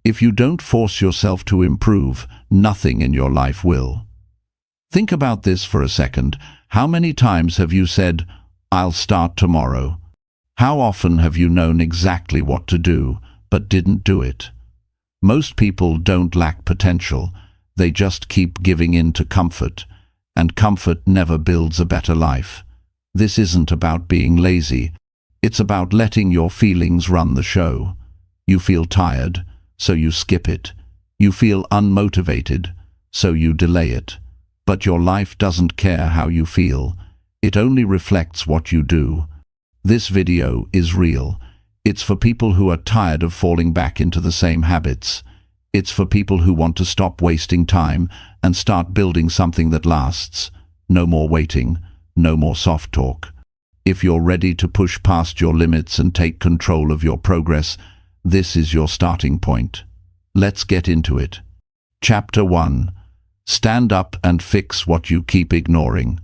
If you don't force yourself to improve, nothing in your life will. Think about this for a second. How many times have you said, "I'll start tomorrow"? How often have you known exactly what to do, but didn't do it? Most people don't lack potential. They just keep giving in to comfort, and comfort never builds a better life. This isn't about being lazy. It's about letting your feelings run the show. You feel tired, so you skip it. You feel unmotivated, so you delay it. But your life doesn't care how you feel. It only reflects what you do. This video is real. It's for people who are tired of falling back into the same habits. It's for people who want to stop wasting time and start building something that lasts. No more waiting, no more soft talk. If you're ready to push past your limits and take control of your progress, this is your starting point. Let's get into it. Chapter 1. Stand up and fix what you keep ignoring.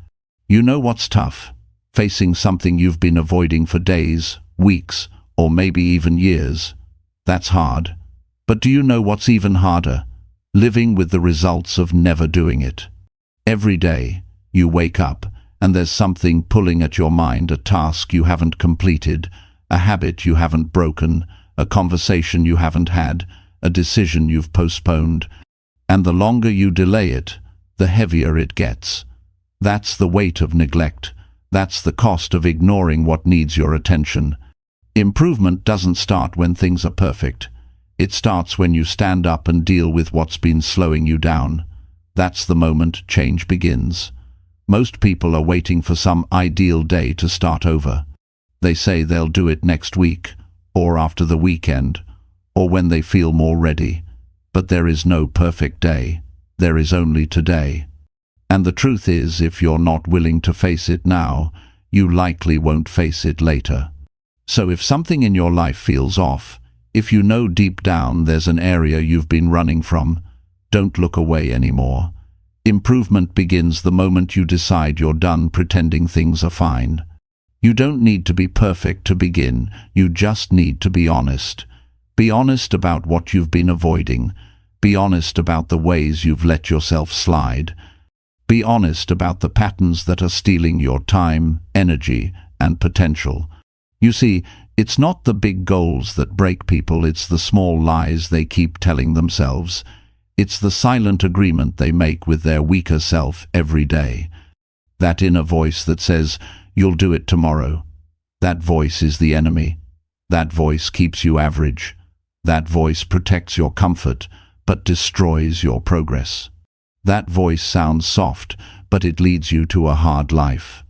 You know what's tough? Facing something you've been avoiding for days, weeks, or maybe even years. That's hard. But do you know what's even harder? Living with the results of never doing it. Every day, you wake up, and there's something pulling at your mind, a task you haven't completed, a habit you haven't broken, a conversation you haven't had, a decision you've postponed. And the longer you delay it, the heavier it gets. That's the weight of neglect. That's the cost of ignoring what needs your attention. Improvement doesn't start when things are perfect. It starts when you stand up and deal with what's been slowing you down. That's the moment change begins. Most people are waiting for some ideal day to start over. They say they'll do it next week, or after the weekend, or when they feel more ready. But there is no perfect day. There is only today. And the truth is, if you're not willing to face it now, you likely won't face it later. So if something in your life feels off, if you know deep down there's an area you've been running from, don't look away anymore. Improvement begins the moment you decide you're done pretending things are fine. You don't need to be perfect to begin. You just need to be honest. Be honest about what you've been avoiding. Be honest about the ways you've let yourself slide. Be honest about the patterns that are stealing your time, energy, and potential. You see, it's not the big goals that break people, it's the small lies they keep telling themselves. It's the silent agreement they make with their weaker self every day. That inner voice that says, "You'll do it tomorrow." That voice is the enemy. That voice keeps you average. That voice protects your comfort, but destroys your progress. That voice sounds soft, but it leads you to a hard life.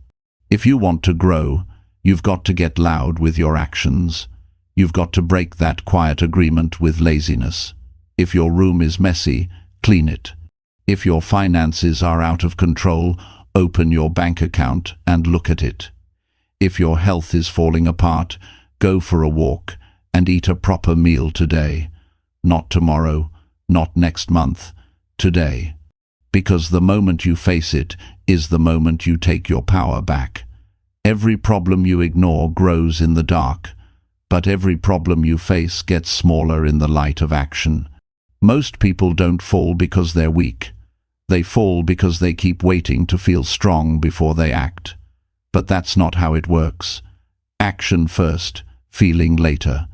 If you want to grow, you've got to get loud with your actions. You've got to break that quiet agreement with laziness. If your room is messy, clean it. If your finances are out of control, open your bank account and look at it. If your health is falling apart, go for a walk and eat a proper meal today. Not tomorrow, not next month, today. Because the moment you face it is the moment you take your power back. Every problem you ignore grows in the dark, but every problem you face gets smaller in the light of action. Most people don't fall because they're weak. They fall because they keep waiting to feel strong before they act. But that's not how it works. Action first, feeling later.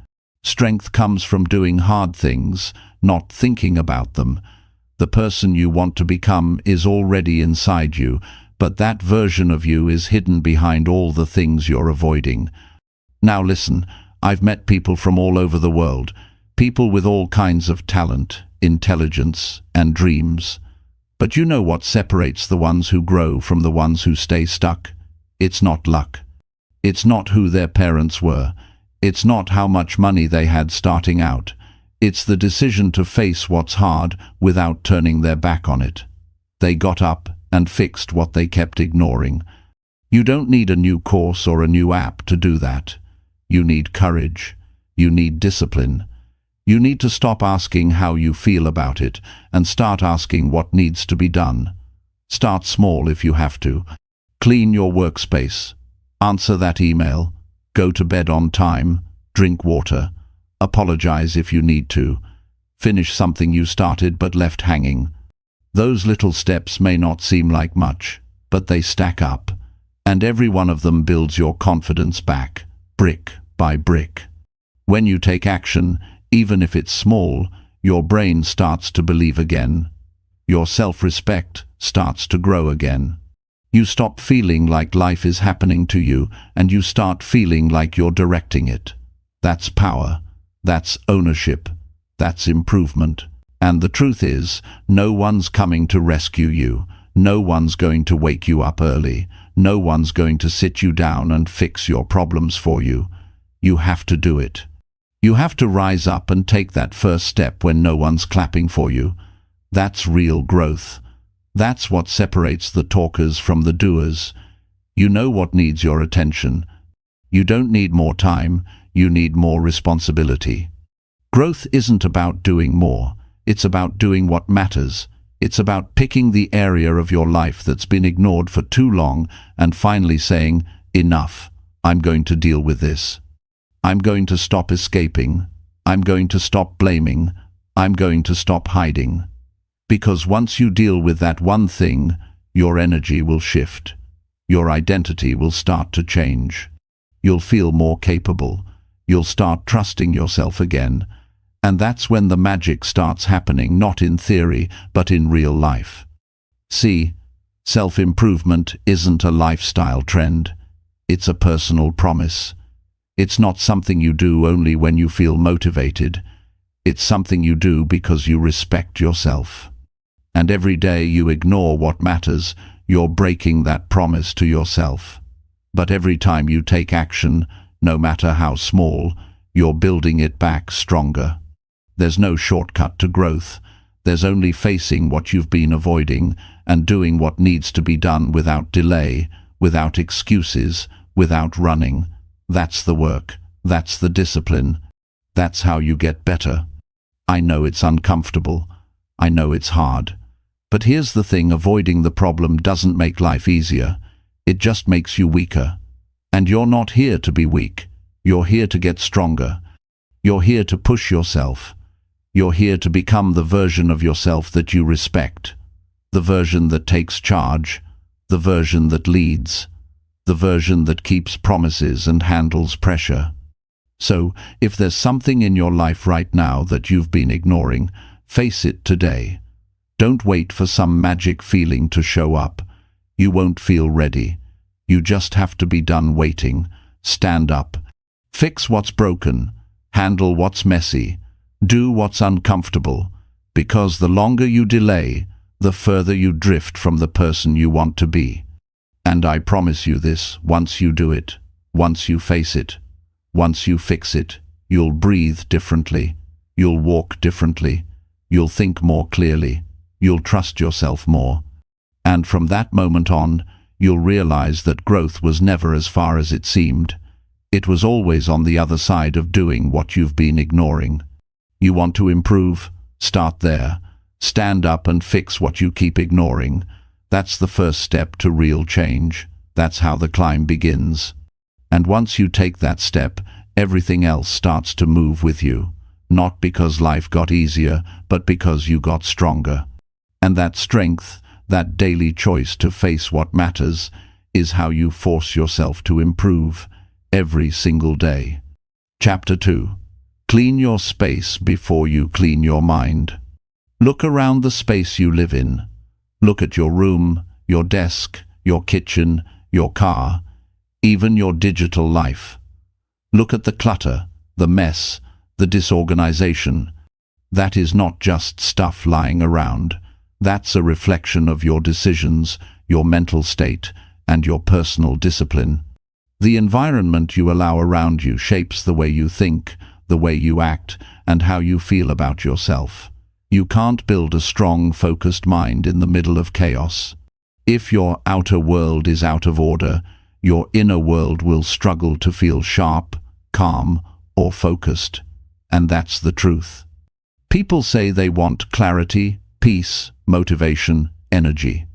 Strength comes from doing hard things, not thinking about them. The person you want to become is already inside you, but that version of you is hidden behind all the things you're avoiding. Now listen, I've met people from all over the world, people with all kinds of talent, intelligence, and dreams. But you know what separates the ones who grow from the ones who stay stuck? It's not luck. It's not who their parents were. It's not how much money they had starting out. It's the decision to face what's hard without turning their back on it. They got up and fixed what they kept ignoring. You don't need a new course or a new app to do that. You need courage. You need discipline. You need to stop asking how you feel about it and start asking what needs to be done. Start small if you have to. Clean your workspace. Answer that email. Go to bed on time. Drink water. Apologize if you need to. Finish something you started but left hanging. Those little steps may not seem like much, but they stack up, and every one of them builds your confidence back, brick by brick. When you take action, even if it's small, your brain starts to believe again. Your self-respect starts to grow again. You stop feeling like life is happening to you, and you start feeling like you're directing it. That's power. That's ownership. That's improvement. And the truth is, no one's coming to rescue you. No one's going to wake you up early. No one's going to sit you down and fix your problems for you. You have to do it. You have to rise up and take that first step when no one's clapping for you. That's real growth. That's what separates the talkers from the doers. You know what needs your attention. You don't need more time, you need more responsibility. Growth isn't about doing more. It's about doing what matters. It's about picking the area of your life that's been ignored for too long and finally saying, enough, I'm going to deal with this. I'm going to stop escaping. I'm going to stop blaming. I'm going to stop hiding. Because once you deal with that one thing, your energy will shift. Your identity will start to change. You'll feel more capable. You'll start trusting yourself again. And that's when the magic starts happening, not in theory, but in real life. See, self-improvement isn't a lifestyle trend. It's a personal promise. It's not something you do only when you feel motivated. It's something you do because you respect yourself. And every day you ignore what matters, you're breaking that promise to yourself. But every time you take action, no matter how small, you're building it back stronger. There's no shortcut to growth. There's only facing what you've been avoiding and doing what needs to be done without delay, without excuses, without running. That's the work. That's the discipline. That's how you get better. I know it's uncomfortable. I know it's hard. But here's the thing, avoiding the problem doesn't make life easier. It just makes you weaker. And you're not here to be weak. You're here to get stronger. You're here to push yourself. You're here to become the version of yourself that you respect. The version that takes charge. The version that leads. The version that keeps promises and handles pressure. So, if there's something in your life right now that you've been ignoring, face it today. Don't wait for some magic feeling to show up. You won't feel ready. You just have to be done waiting. Stand up. Fix what's broken. Handle what's messy. Do what's uncomfortable. Because the longer you delay, the further you drift from the person you want to be. And I promise you this, once you do it, once you face it, once you fix it, you'll breathe differently. You'll walk differently. You'll think more clearly. You'll trust yourself more. And from that moment on, you'll realize that growth was never as far as it seemed. It was always on the other side of doing what you've been ignoring. You want to improve? Start there. Stand up and fix what you keep ignoring. That's the first step to real change. That's how the climb begins. And once you take that step, everything else starts to move with you. Not because life got easier, but because you got stronger. And that strength, that daily choice to face what matters, is how you force yourself to improve every single day. Chapter 2. Clean your space before you clean your mind. Look around the space you live in. Look at your room, your desk, your kitchen, your car, even your digital life. Look at the clutter, the mess, the disorganization. That is not just stuff lying around. That's a reflection of your decisions, your mental state, and your personal discipline. The environment you allow around you shapes the way you think, the way you act, and how you feel about yourself. You can't build a strong, focused mind in the middle of chaos. If your outer world is out of order, your inner world will struggle to feel sharp, calm, or focused. And that's the truth. People say they want clarity, peace, motivation, energy.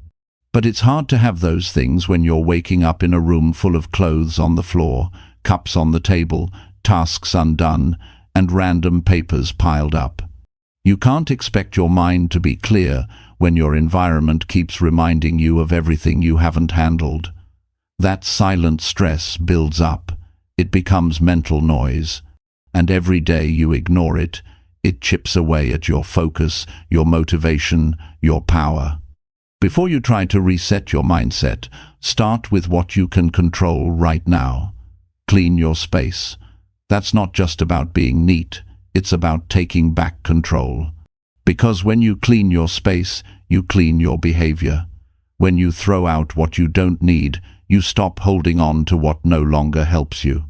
But it's hard to have those things when you're waking up in a room full of clothes on the floor, cups on the table, tasks undone, and random papers piled up. You can't expect your mind to be clear when your environment keeps reminding you of everything you haven't handled. That silent stress builds up. It becomes mental noise. And every day you ignore it, it chips away at your focus, your motivation, your power. Before you try to reset your mindset, start with what you can control right now. Clean your space. That's not just about being neat, it's about taking back control. Because when you clean your space, you clean your behavior. When you throw out what you don't need, you stop holding on to what no longer helps you.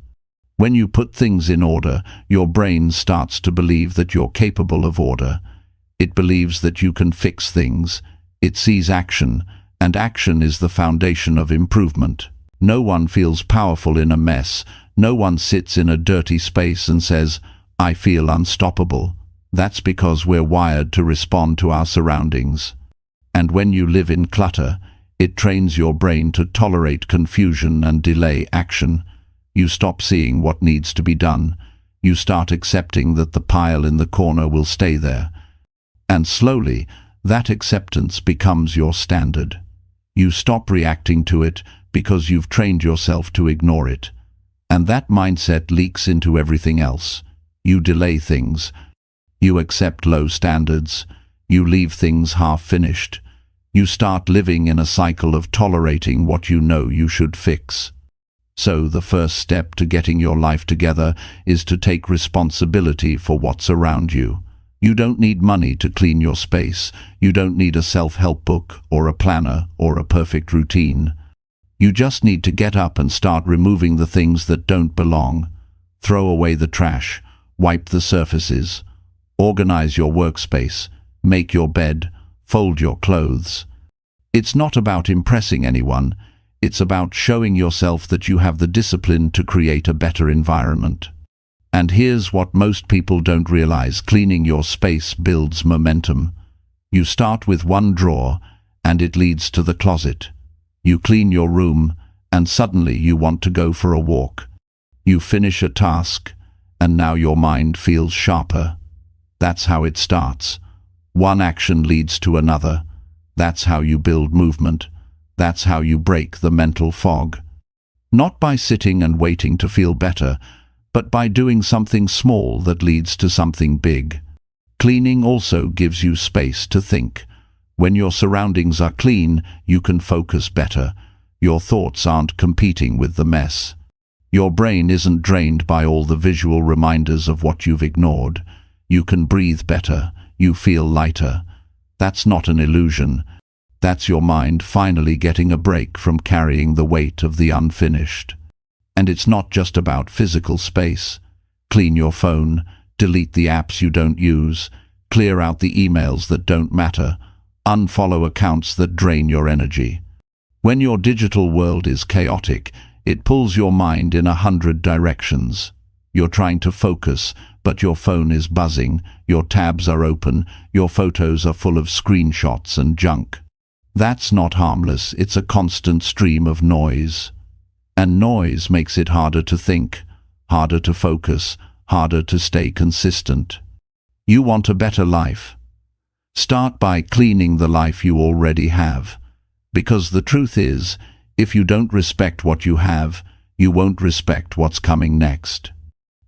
When you put things in order, your brain starts to believe that you're capable of order. It believes that you can fix things. It sees action, and action is the foundation of improvement. No one feels powerful in a mess. No one sits in a dirty space and says, "I feel unstoppable." That's because we're wired to respond to our surroundings. And when you live in clutter, it trains your brain to tolerate confusion and delay action. You stop seeing what needs to be done. You start accepting that the pile in the corner will stay there. And slowly, that acceptance becomes your standard. You stop reacting to it because you've trained yourself to ignore it. And that mindset leaks into everything else. You delay things. You accept low standards. You leave things half-finished. You start living in a cycle of tolerating what you know you should fix. So the first step to getting your life together is to take responsibility for what's around you. You don't need money to clean your space. You don't need a self-help book or a planner or a perfect routine. You just need to get up and start removing the things that don't belong. Throw away the trash. Wipe the surfaces. Organize your workspace. Make your bed. Fold your clothes. It's not about impressing anyone. It's about showing yourself that you have the discipline to create a better environment. And here's what most people don't realize: cleaning your space builds momentum. You start with one drawer, and it leads to the closet. You clean your room, and suddenly you want to go for a walk. You finish a task, and now your mind feels sharper. That's how it starts. One action leads to another. That's how you build movement. That's how you break the mental fog. Not by sitting and waiting to feel better, but by doing something small that leads to something big. Cleaning also gives you space to think. When your surroundings are clean, you can focus better. Your thoughts aren't competing with the mess. Your brain isn't drained by all the visual reminders of what you've ignored. You can breathe better. You feel lighter. That's not an illusion. That's your mind finally getting a break from carrying the weight of the unfinished. And it's not just about physical space. Clean your phone, delete the apps you don't use, clear out the emails that don't matter, unfollow accounts that drain your energy. When your digital world is chaotic, it pulls your mind in 100 directions. You're trying to focus, but your phone is buzzing, your tabs are open, your photos are full of screenshots and junk. That's not harmless, it's a constant stream of noise. And noise makes it harder to think, harder to focus, harder to stay consistent. You want a better life? Start by cleaning the life you already have. Because the truth is, if you don't respect what you have, you won't respect what's coming next.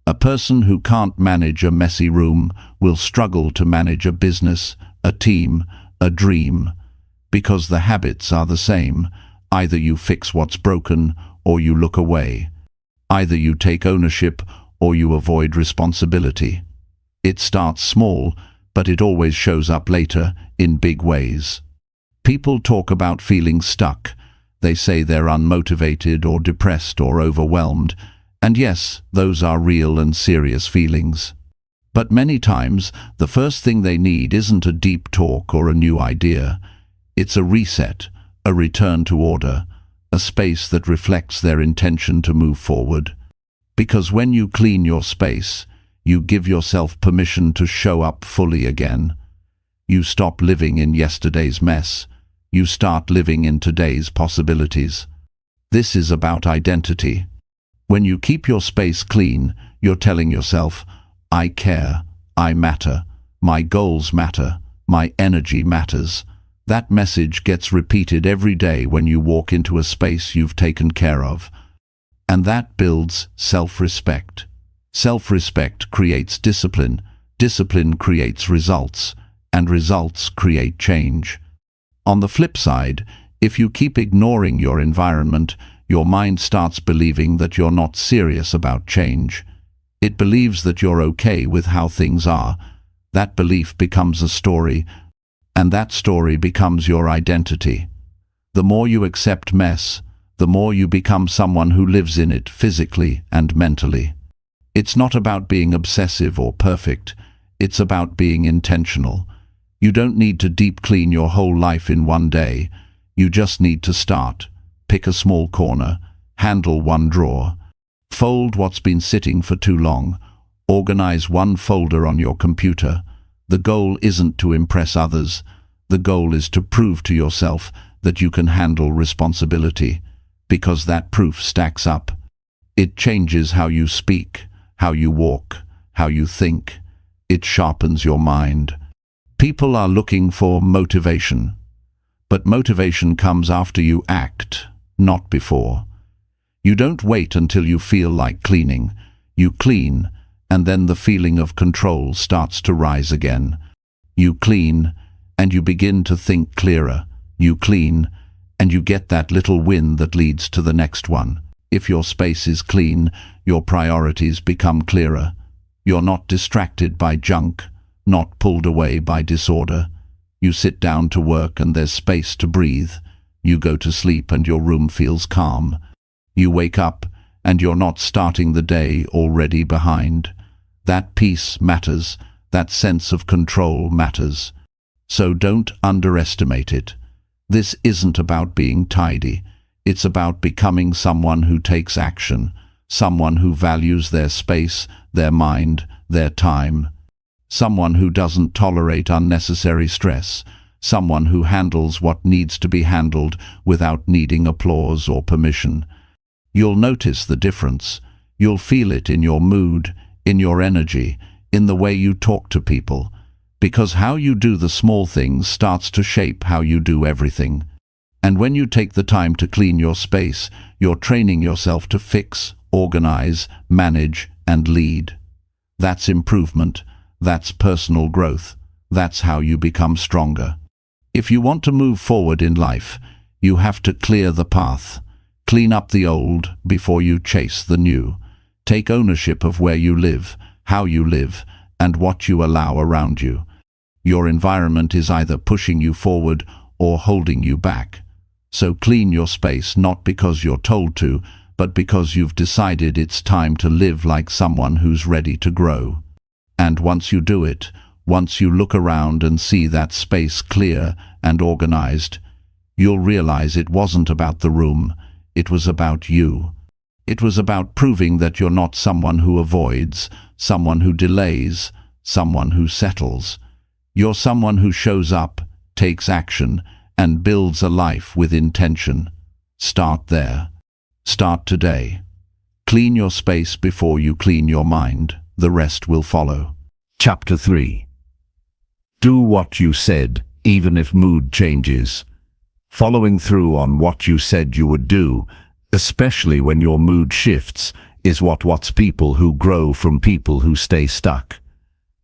A person who can't manage a messy room will struggle to manage a business, a team, a dream. Because the habits are the same. Either you fix what's broken, or you look away. Either you take ownership, or you avoid responsibility. It starts small, but it always shows up later in big ways. People talk about feeling stuck. They say they're unmotivated or depressed or overwhelmed. And yes, those are real and serious feelings. But many times, the first thing they need isn't a deep talk or a new idea. It's a reset, a return to order, a space that reflects their intention to move forward. Because when you clean your space, you give yourself permission to show up fully again. You stop living in yesterday's mess. You start living in today's possibilities. This is about identity. When you keep your space clean, you're telling yourself, "I care, I matter. My goals matter. My energy matters. That message gets repeated every day when you walk into a space you've taken care of. And that builds self-respect. Self-respect creates discipline. Discipline creates results. And results create change. On the flip side, if you keep ignoring your environment, your mind starts believing that you're not serious about change. It believes that you're okay with how things are. That belief becomes a story, and that story becomes your identity. The more you accept mess, the more you become someone who lives in it physically and mentally. It's not about being obsessive or perfect. It's about being intentional. You don't need to deep clean your whole life in one day. You just need to start. Pick a small corner. Handle one drawer. Fold what's been sitting for too long. Organize one folder on your computer. The goal isn't to impress others. The goal is to prove to yourself that you can handle responsibility, because that proof stacks up. It changes how you speak, how you walk, how you think. It sharpens your mind. People are looking for motivation, but motivation comes after you act, not before. You don't wait until you feel like cleaning. You clean, and then the feeling of control starts to rise again. You clean, and you begin to think clearer. You clean, and you get that little win that leads to the next one. If your space is clean, your priorities become clearer. You're not distracted by junk, not pulled away by disorder. You sit down to work and there's space to breathe. You go to sleep and your room feels calm. You wake up and you're not starting the day already behind. That peace matters. That sense of control matters. So don't underestimate it. This isn't about being tidy. It's about becoming someone who takes action, someone who values their space, their mind, their time. Someone who doesn't tolerate unnecessary stress, someone who handles what needs to be handled without needing applause or permission. You'll notice the difference. You'll feel it in your mood, in your energy, in the way you talk to people, because how you do the small things starts to shape how you do everything. And when you take the time to clean your space, you're training yourself to fix, organize, manage, and lead. That's improvement. That's personal growth. That's how you become stronger. If you want to move forward in life, you have to clear the path. Clean up the old before you chase the new. Take ownership of where you live, how you live, and what you allow around you. Your environment is either pushing you forward or holding you back. So clean your space not because you're told to, but because you've decided it's time to live like someone who's ready to grow. And once you do it, once you look around and see that space clear and organized, you'll realize it wasn't about the room, it was about you. It was about proving that you're not someone who avoids, someone who delays, someone who settles. You're someone who shows up, takes action, and builds a life with intention. Start there. Start today. Clean your space before you clean your mind. The rest will follow. Chapter 3. Do what you said, even if mood changes. Following through on what you said you would do, especially when your mood shifts, is what's people who grow from people who stay stuck.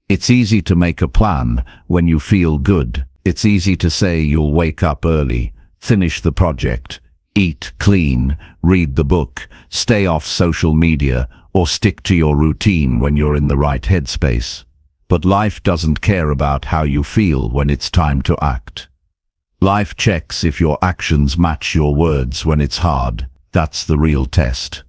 It's easy to make a plan when you feel good. It's easy to say you'll wake up early, finish the project, eat clean, read the book, stay off social media, or stick to your routine when you're in the right headspace. But life doesn't care about how you feel when it's time to act. Life checks if your actions match your words when it's hard. That's the real test.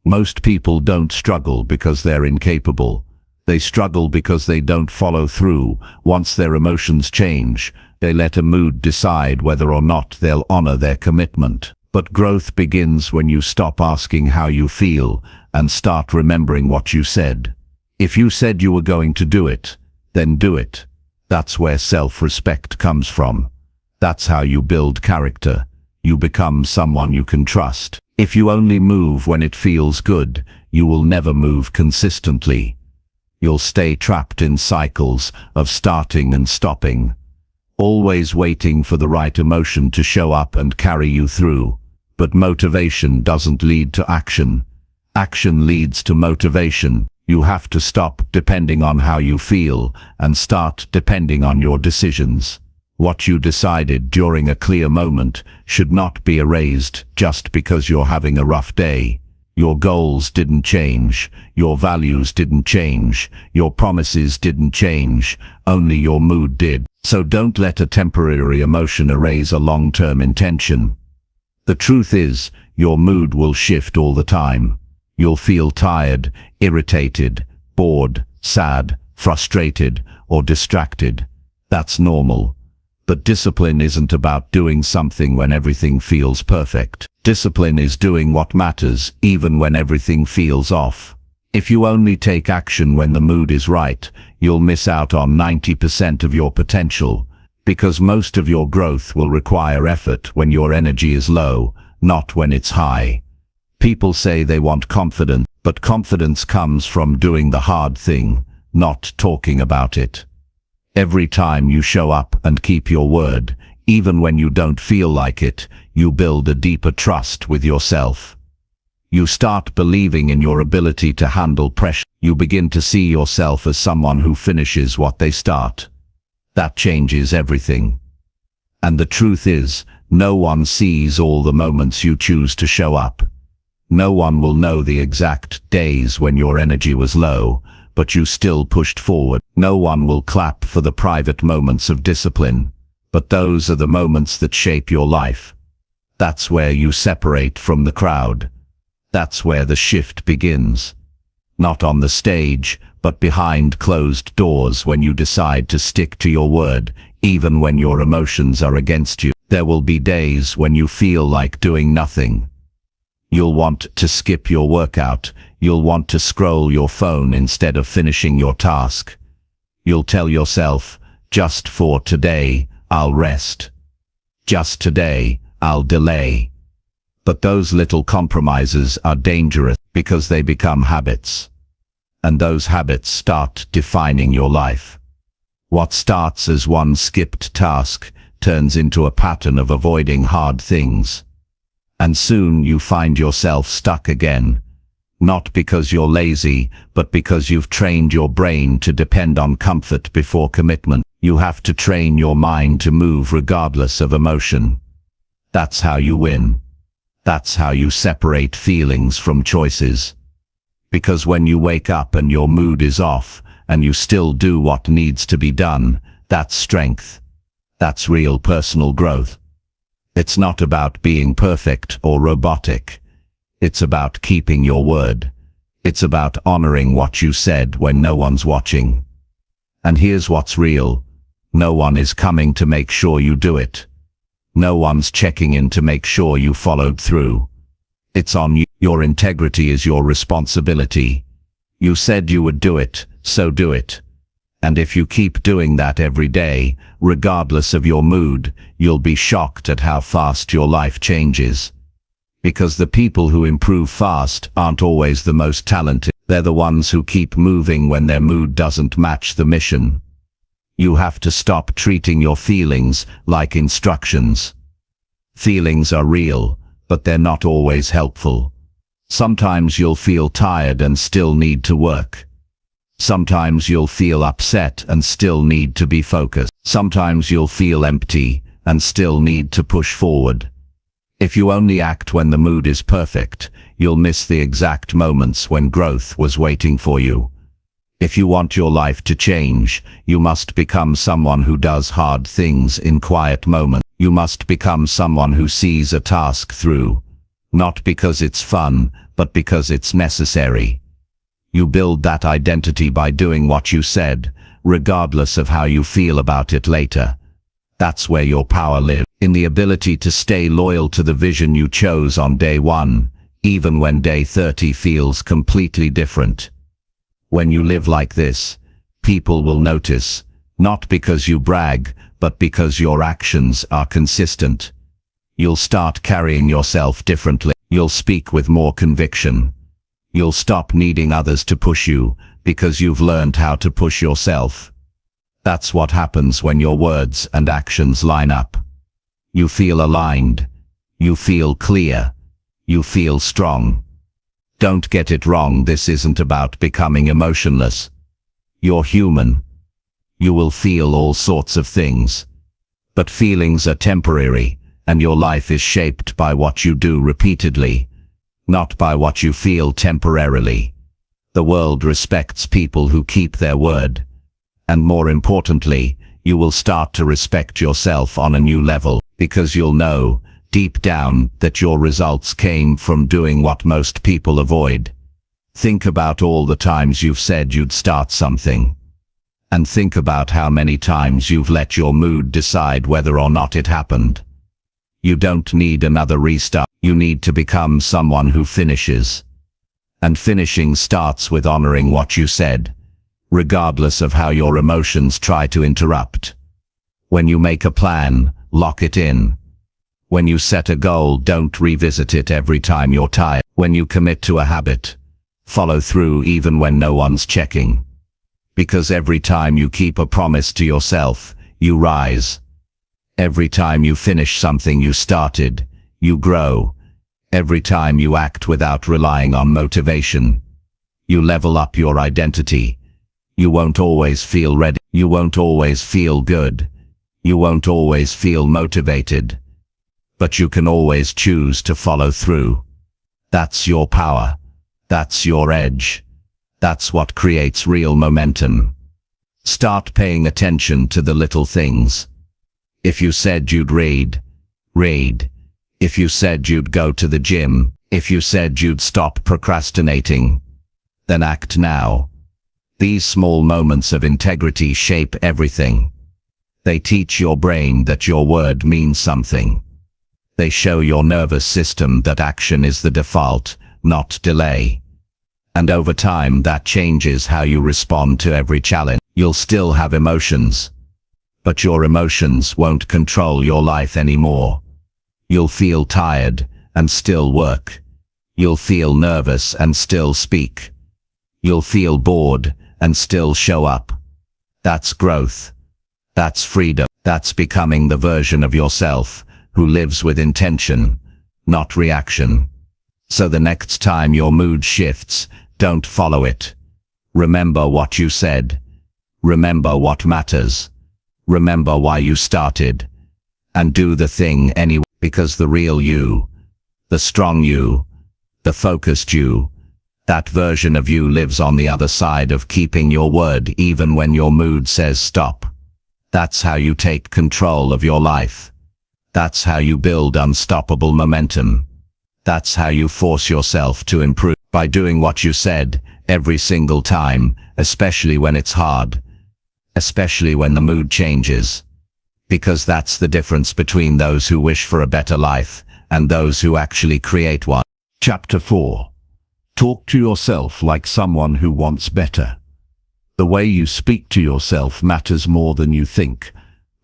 Most people don't struggle because they're incapable. They struggle because they don't follow through. Once their emotions change, they let a mood decide whether or not they'll honor their commitment. But growth begins when you stop asking how you feel and start remembering what you said. If you said you were going to do it, then do it. That's where self-respect comes from. That's how you build character. You become someone you can trust. If you only move when it feels good, you will never move consistently. You'll stay trapped in cycles of starting and stopping, always waiting for the right emotion to show up and carry you through. But motivation doesn't lead to action. Action leads to motivation. You have to stop depending on how you feel and start depending on your decisions. What you decided during a clear moment should not be erased just because you're having a rough day. Your goals didn't change, your values didn't change, your promises didn't change, only your mood did. So don't let a temporary emotion erase a long-term intention. The truth is, your mood will shift all the time. You'll feel tired, irritated, bored, sad, frustrated, or distracted. That's normal. But discipline isn't about doing something when everything feels perfect. Discipline is doing what matters, even when everything feels off. If you only take action when the mood is right, you'll miss out on 90% of your potential, because most of your growth will require effort when your energy is low, not when it's high. People say they want confidence, but confidence comes from doing the hard thing, not talking about it. Every time you show up and keep your word, even when you don't feel like it, you build a deeper trust with yourself. You start believing in your ability to handle pressure. You begin to see yourself as someone who finishes what they start. That changes everything. And the truth is, no one sees all the moments you choose to show up. No one will know the exact days when your energy was low, but you still pushed forward. No one will clap for the private moments of discipline, but those are the moments that shape your life. That's where you separate from the crowd. That's where the shift begins. Not on the stage, but behind closed doors, when you decide to stick to your word, even when your emotions are against you. There will be days when you feel like doing nothing. You'll want to skip your workout. You'll want to scroll your phone instead of finishing your task. You'll tell yourself, just for today, I'll rest. Just today, I'll delay. But those little compromises are dangerous because they become habits. And those habits start defining your life. What starts as one skipped task turns into a pattern of avoiding hard things. And soon you find yourself stuck again. Not because you're lazy, but because you've trained your brain to depend on comfort before commitment. You have to train your mind to move regardless of emotion. That's how you win. That's how you separate feelings from choices. Because when you wake up and your mood is off, and you still do what needs to be done, that's strength. That's real personal growth. It's not about being perfect or robotic. It's about keeping your word. It's about honoring what you said when no one's watching. And here's what's real. No one is coming to make sure you do it. No one's checking in to make sure you followed through. It's on you. Your integrity is your responsibility. You said you would do it, so do it. And if you keep doing that every day, regardless of your mood, you'll be shocked at how fast your life changes. Because the people who improve fast aren't always the most talented. They're the ones who keep moving when their mood doesn't match the mission. You have to stop treating your feelings like instructions. Feelings are real, but they're not always helpful. Sometimes you'll feel tired and still need to work. Sometimes you'll feel upset and still need to be focused. Sometimes you'll feel empty and still need to push forward. If you only act when the mood is perfect, you'll miss the exact moments when growth was waiting for you. If you want your life to change, you must become someone who does hard things in quiet moments. You must become someone who sees a task through, not because it's fun, but because it's necessary. You build that identity by doing what you said, regardless of how you feel about it later. That's where your power lives, in the ability to stay loyal to the vision you chose on day 1, even when day 30 feels completely different. When you live like this, people will notice, not because you brag, but because your actions are consistent. You'll start carrying yourself differently. You'll speak with more conviction. You'll stop needing others to push you, because you've learned how to push yourself. That's what happens when your words and actions line up. You feel aligned. You feel clear. You feel strong. Don't get it wrong, this isn't about becoming emotionless. You're human. You will feel all sorts of things. But feelings are temporary, and your life is shaped by what you do repeatedly, not by what you feel temporarily. The world respects people who keep their word. And more importantly, you will start to respect yourself on a new level, because you'll know, deep down, that your results came from doing what most people avoid. Think about all the times you've said you'd start something. And think about how many times you've let your mood decide whether or not it happened. You don't need another restart. You need to become someone who finishes. And finishing starts with honoring what you said, regardless of how your emotions try to interrupt. When you make a plan, lock it in. When you set a goal, don't revisit it every time you're tired. When you commit to a habit, follow through even when no one's checking. Because every time you keep a promise to yourself, you rise. Every time you finish something you started, you grow. Every time you act without relying on motivation, you level up your identity. You won't always feel ready. You won't always feel good. You won't always feel motivated. But you can always choose to follow through. That's your power. That's your edge. That's what creates real momentum. Start paying attention to the little things. If you said you'd read, read. If you said you'd go to the gym, if you said you'd stop procrastinating, then act now. These small moments of integrity shape everything. They teach your brain that your word means something. They show your nervous system that action is the default, not delay. And over time, that changes how you respond to every challenge. You'll still have emotions, but your emotions won't control your life anymore. You'll feel tired and still work. You'll feel nervous and still speak. You'll feel bored and still show up. That's growth. That's freedom. That's becoming the version of yourself who lives with intention, not reaction. So the next time your mood shifts, don't follow it. Remember what you said. Remember what matters. Remember why you started. And do the thing anyway, because the real you, the strong you, the focused you, that version of you lives on the other side of keeping your word even when your mood says stop. That's how you take control of your life. That's how you build unstoppable momentum. That's how you force yourself to improve. By doing what you said, every single time, especially when it's hard. Especially when the mood changes. Because that's the difference between those who wish for a better life and those who actually create one. Chapter 4. Talk to yourself like someone who wants better. The way you speak to yourself matters more than you think.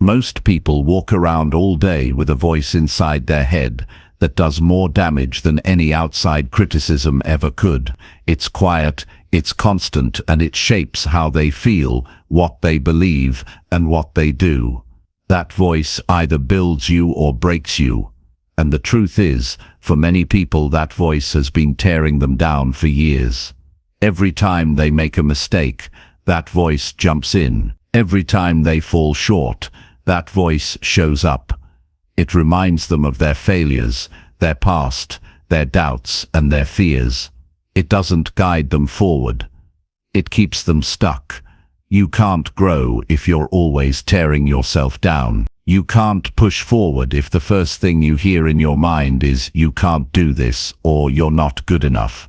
Most people walk around all day with a voice inside their head that does more damage than any outside criticism ever could. It's quiet, it's constant, and it shapes how they feel, what they believe, and what they do. That voice either builds you or breaks you. And the truth is, for many people that voice has been tearing them down for years. Every time they make a mistake, that voice jumps in. Every time they fall short, that voice shows up. It reminds them of their failures, their past, their doubts, and their fears. It doesn't guide them forward. It keeps them stuck. You can't grow if you're always tearing yourself down. You can't push forward if the first thing you hear in your mind is you can't do this or you're not good enough.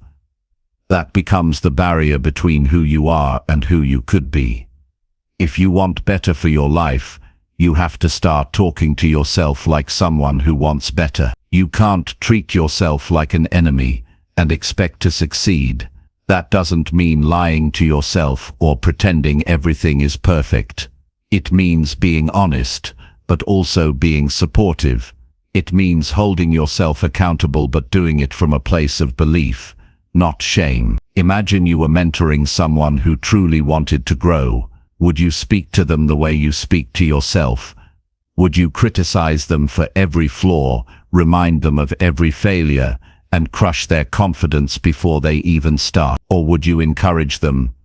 That becomes the barrier between who you are and who you could be. If you want better for your life, you have to start talking to yourself like someone who wants better. You can't treat yourself like an enemy and expect to succeed. That doesn't mean lying to yourself or pretending everything is perfect. It means being honest, but also being supportive. It means holding yourself accountable but doing it from a place of belief, not shame. Imagine you were mentoring someone who truly wanted to grow. Would you speak to them the way you speak to yourself? Would you criticize them for every flaw, remind them of every failure, and crush their confidence before they even start? Or would you encourage them,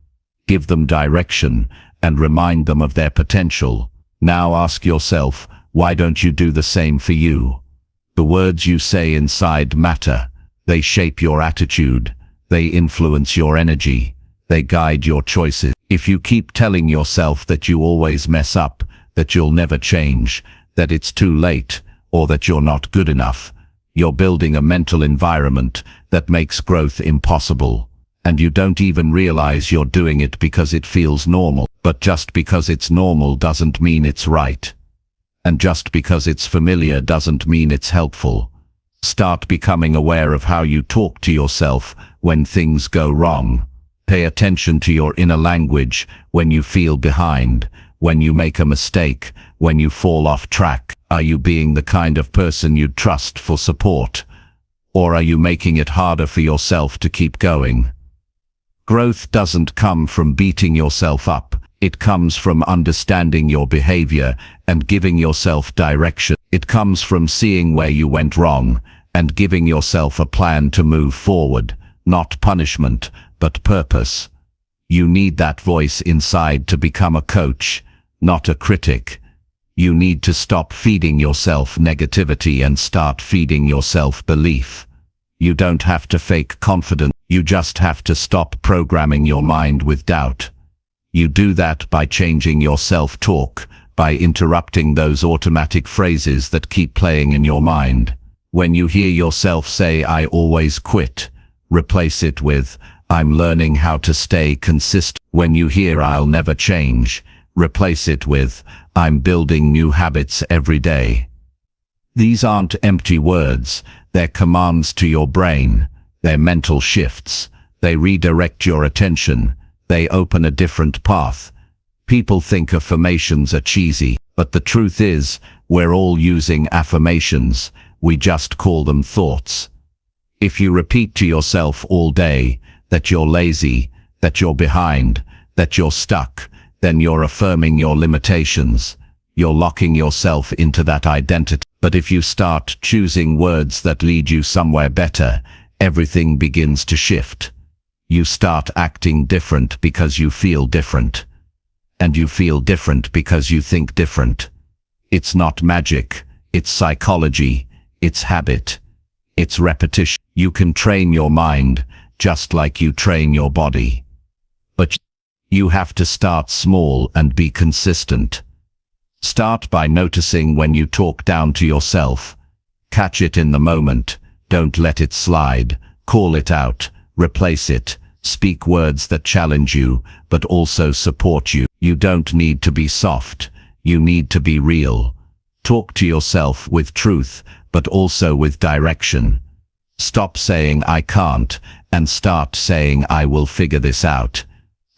give them direction, and remind them of their potential? Now ask yourself, why don't you do the same for you? The words you say inside matter. They shape your attitude. They influence your energy. They guide your choices. If you keep telling yourself that you always mess up, that you'll never change, that it's too late, or that you're not good enough, you're building a mental environment that makes growth impossible. And you don't even realize you're doing it because it feels normal. But just because it's normal doesn't mean it's right. And just because it's familiar doesn't mean it's helpful. Start becoming aware of how you talk to yourself when things go wrong. Pay attention to your inner language when you feel behind, when you make a mistake, when you fall off track. Are you being the kind of person you'd trust for support? Or are you making it harder for yourself to keep going? Growth doesn't come from beating yourself up. It comes from understanding your behavior and giving yourself direction. It comes from seeing where you went wrong and giving yourself a plan to move forward, not punishment, but purpose. You need that voice inside to become a coach, not a critic. You need to stop feeding yourself negativity and start feeding yourself belief. You don't have to fake confidence. You just have to stop programming your mind with doubt. You do that by changing your self-talk, by interrupting those automatic phrases that keep playing in your mind. When you hear yourself say, "I always quit," replace it with, "I'm learning how to stay consistent." When you hear, "I'll never change," replace it with, "I'm building new habits every day." These aren't empty words, they're commands to your brain. They're mental shifts. They redirect your attention. They open a different path. People think affirmations are cheesy, but the truth is, we're all using affirmations. We just call them thoughts. If you repeat to yourself all day that you're lazy, that you're behind, that you're stuck, then you're affirming your limitations. You're locking yourself into that identity. But if you start choosing words that lead you somewhere better, everything begins to shift. You start acting different because you feel different. And you feel different because you think different. It's not magic, it's psychology, it's habit, it's repetition. You can train your mind just like you train your body. But you have to start small and be consistent. Start by noticing when you talk down to yourself. Catch it in the moment. Don't let it slide. Call it out. Replace it. Speak words that challenge you, but also support you. You don't need to be soft. You need to be real. Talk to yourself with truth, but also with direction. Stop saying "I can't" and start saying "I will figure this out."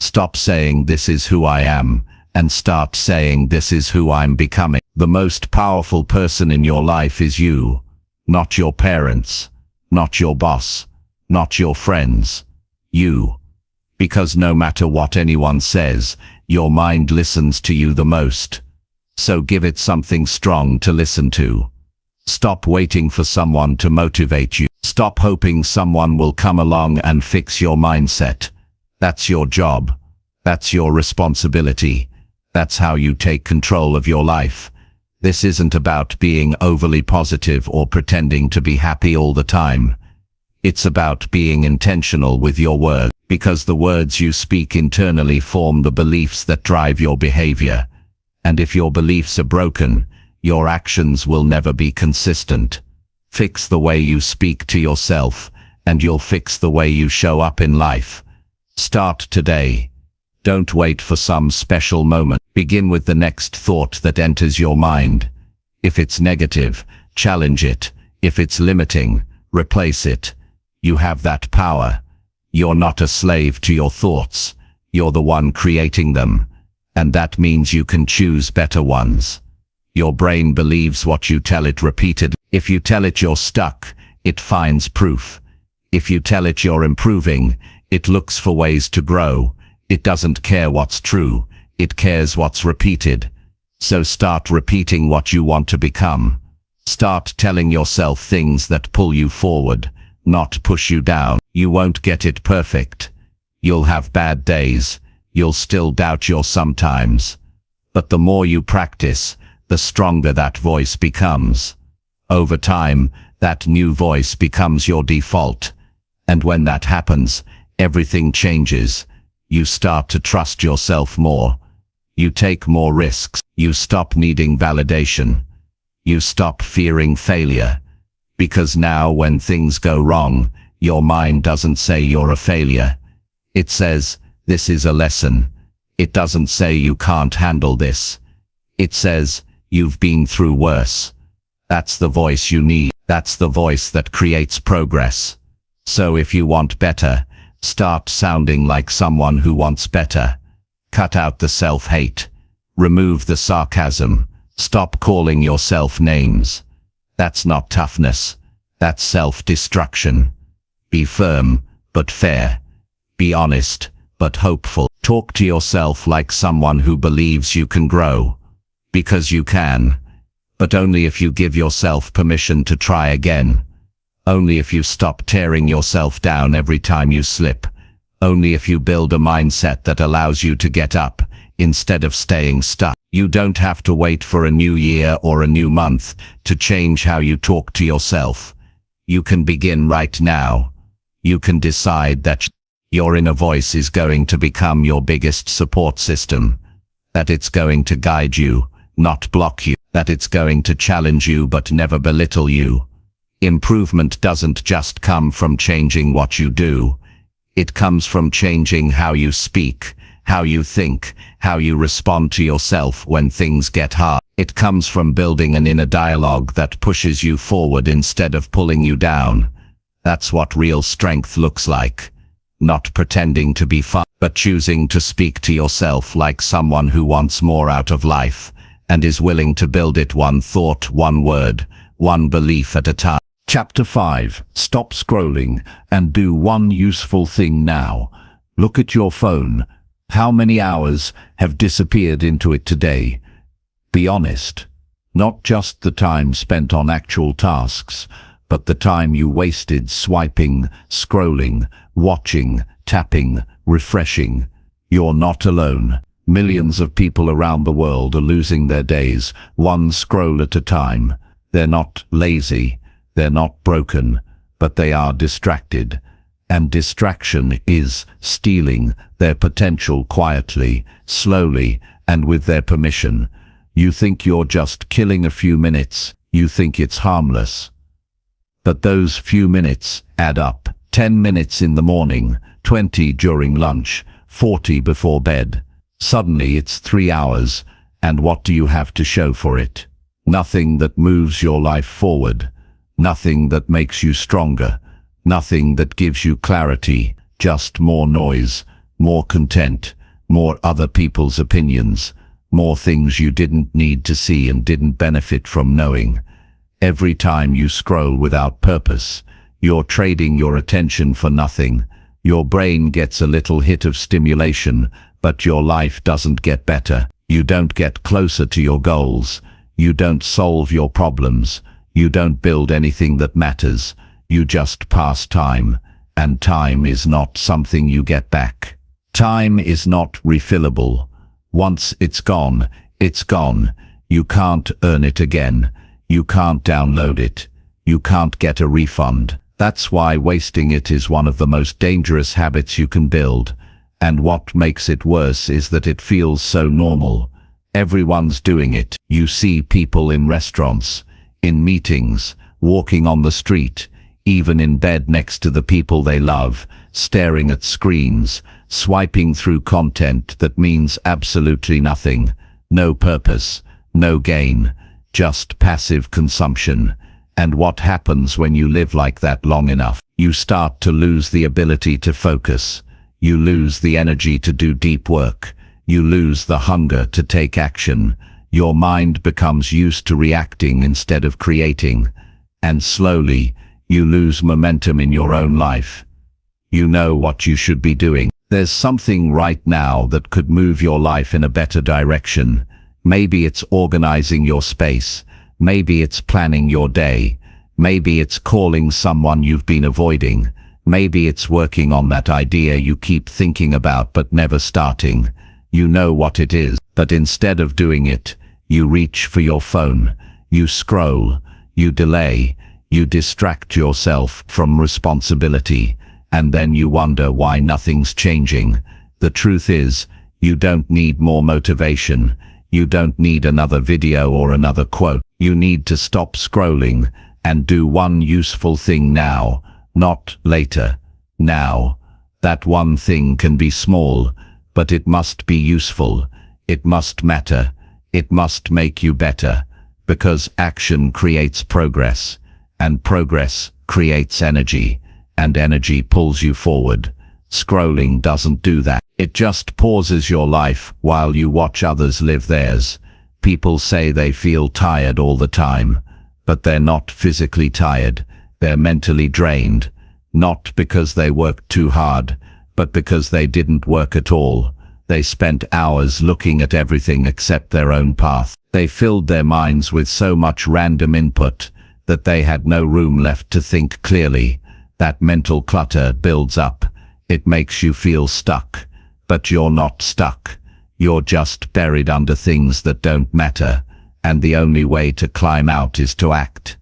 Stop saying "this is who I am" and start saying "this is who I'm becoming." The most powerful person in your life is you, not your parents, not your boss, not your friends. You. Because no matter what anyone says, your mind listens to you the most. So give it something strong to listen to. Stop waiting for someone to motivate you. Stop hoping someone will come along and fix your mindset. That's your job. That's your responsibility. That's how you take control of your life. This isn't about being overly positive or pretending to be happy all the time. It's about being intentional with your words, because the words you speak internally form the beliefs that drive your behavior. And if your beliefs are broken, your actions will never be consistent. Fix the way you speak to yourself, and you'll fix the way you show up in life. Start today. Don't wait for some special moment. Begin with the next thought that enters your mind. If it's negative, challenge it. If it's limiting, replace it. You have that power. You're not a slave to your thoughts. You're the one creating them. And that means you can choose better ones. Your brain believes what you tell it repeatedly. If you tell it you're stuck, it finds proof. If you tell it you're improving, It looks for ways to grow. It doesn't care what's true. It cares what's repeated. So start repeating what you want to become. Start telling yourself things that pull you forward, not push you down. You won't get it perfect. You'll have bad days. You'll still doubt yourself sometimes. But the more you practice, the stronger that voice becomes. Over time, that new voice becomes your default. And when that happens, everything changes. You start to trust yourself more. You take more risks. You stop needing validation. You stop fearing failure. Because now when things go wrong, your mind doesn't say you're a failure. It says, this is a lesson. It doesn't say you can't handle this. It says, you've been through worse. That's the voice you need. That's the voice that creates progress. So if you want better, start sounding like someone who wants better. Cut out the self-hate. Remove the sarcasm. Stop calling yourself names. That's not toughness. That's self-destruction. Be firm, but fair. Be honest, but hopeful. Talk to yourself like someone who believes you can grow. Because you can. But only if you give yourself permission to try again. Only if you stop tearing yourself down every time you slip. Only if you build a mindset that allows you to get up, instead of staying stuck. You don't have to wait for a new year or a new month to change how you talk to yourself. You can begin right now. You can decide that your inner voice is going to become your biggest support system. That it's going to guide you, not block you. That it's going to challenge you but never belittle you. Improvement doesn't just come from changing what you do. It comes from changing how you speak, how you think, how you respond to yourself when things get hard. It comes from building an inner dialogue that pushes you forward instead of pulling you down. That's what real strength looks like. Not pretending to be fun, but choosing to speak to yourself like someone who wants more out of life, and is willing to build it one thought, one word, one belief at a time. Chapter 5. Stop scrolling and do one useful thing now. Look at your phone. How many hours have disappeared into it today? Be honest. Not just the time spent on actual tasks, but the time you wasted swiping, scrolling, watching, tapping, refreshing. You're not alone. Millions of people around the world are losing their days, one scroll at a time. They're not lazy, they're not broken, but they are distracted. And distraction is stealing their potential quietly, slowly, and with their permission. You think you're just killing a few minutes, you think it's harmless. But those few minutes add up. 10 minutes in the morning, 20 during lunch, 40 before bed. Suddenly it's 3 hours, and what do you have to show for it? Nothing that moves your life forward. Nothing that makes you stronger. Nothing that gives you clarity. Just more noise, more content, more other people's opinions, more things you didn't need to see and didn't benefit from knowing. Every time you scroll without purpose, you're trading your attention for nothing. Your brain gets a little hit of stimulation, but your life doesn't get better. You don't get closer to your goals. You don't solve your problems. You don't build anything that matters. You just pass time, and time is not something you get back. Time is not refillable. Once it's gone, it's gone. You can't earn it again. You can't download it. You can't get a refund. That's why wasting it is one of the most dangerous habits you can build. And what makes it worse is that it feels so normal. Everyone's doing it. You see people in restaurants, in meetings, walking on the street, even in bed next to the people they love, staring at screens, swiping through content that means absolutely nothing. No purpose, no gain, just passive consumption. And what happens when you live like that long enough? You start to lose the ability to focus. You lose the energy to do deep work. You lose the hunger to take action. Your mind becomes used to reacting instead of creating. And slowly, you lose momentum in your own life. You know what you should be doing. There's something right now that could move your life in a better direction. Maybe it's organizing your space. Maybe it's planning your day. Maybe it's calling someone you've been avoiding. Maybe it's working on that idea you keep thinking about but never starting. You know what it is, but instead of doing it, you reach for your phone. You scroll. You delay. You distract yourself from responsibility. And then you wonder why nothing's changing. The truth is, you don't need more motivation. You don't need another video or another quote. You need to stop scrolling and do one useful thing now, not later. Now. That one thing can be small, but it must be useful. It must matter. It must make you better. Because action creates progress, and progress creates energy. And energy pulls you forward. Scrolling doesn't do that. It just pauses your life while you watch others live theirs. People say they feel tired all the time, but they're not physically tired. They're mentally drained. Not because they worked too hard, but because they didn't work at all. They spent hours looking at everything except their own path. They filled their minds with so much random input that they had no room left to think clearly. That mental clutter builds up. It makes you feel stuck. But you're not stuck. You're just buried under things that don't matter. And the only way to climb out is to act.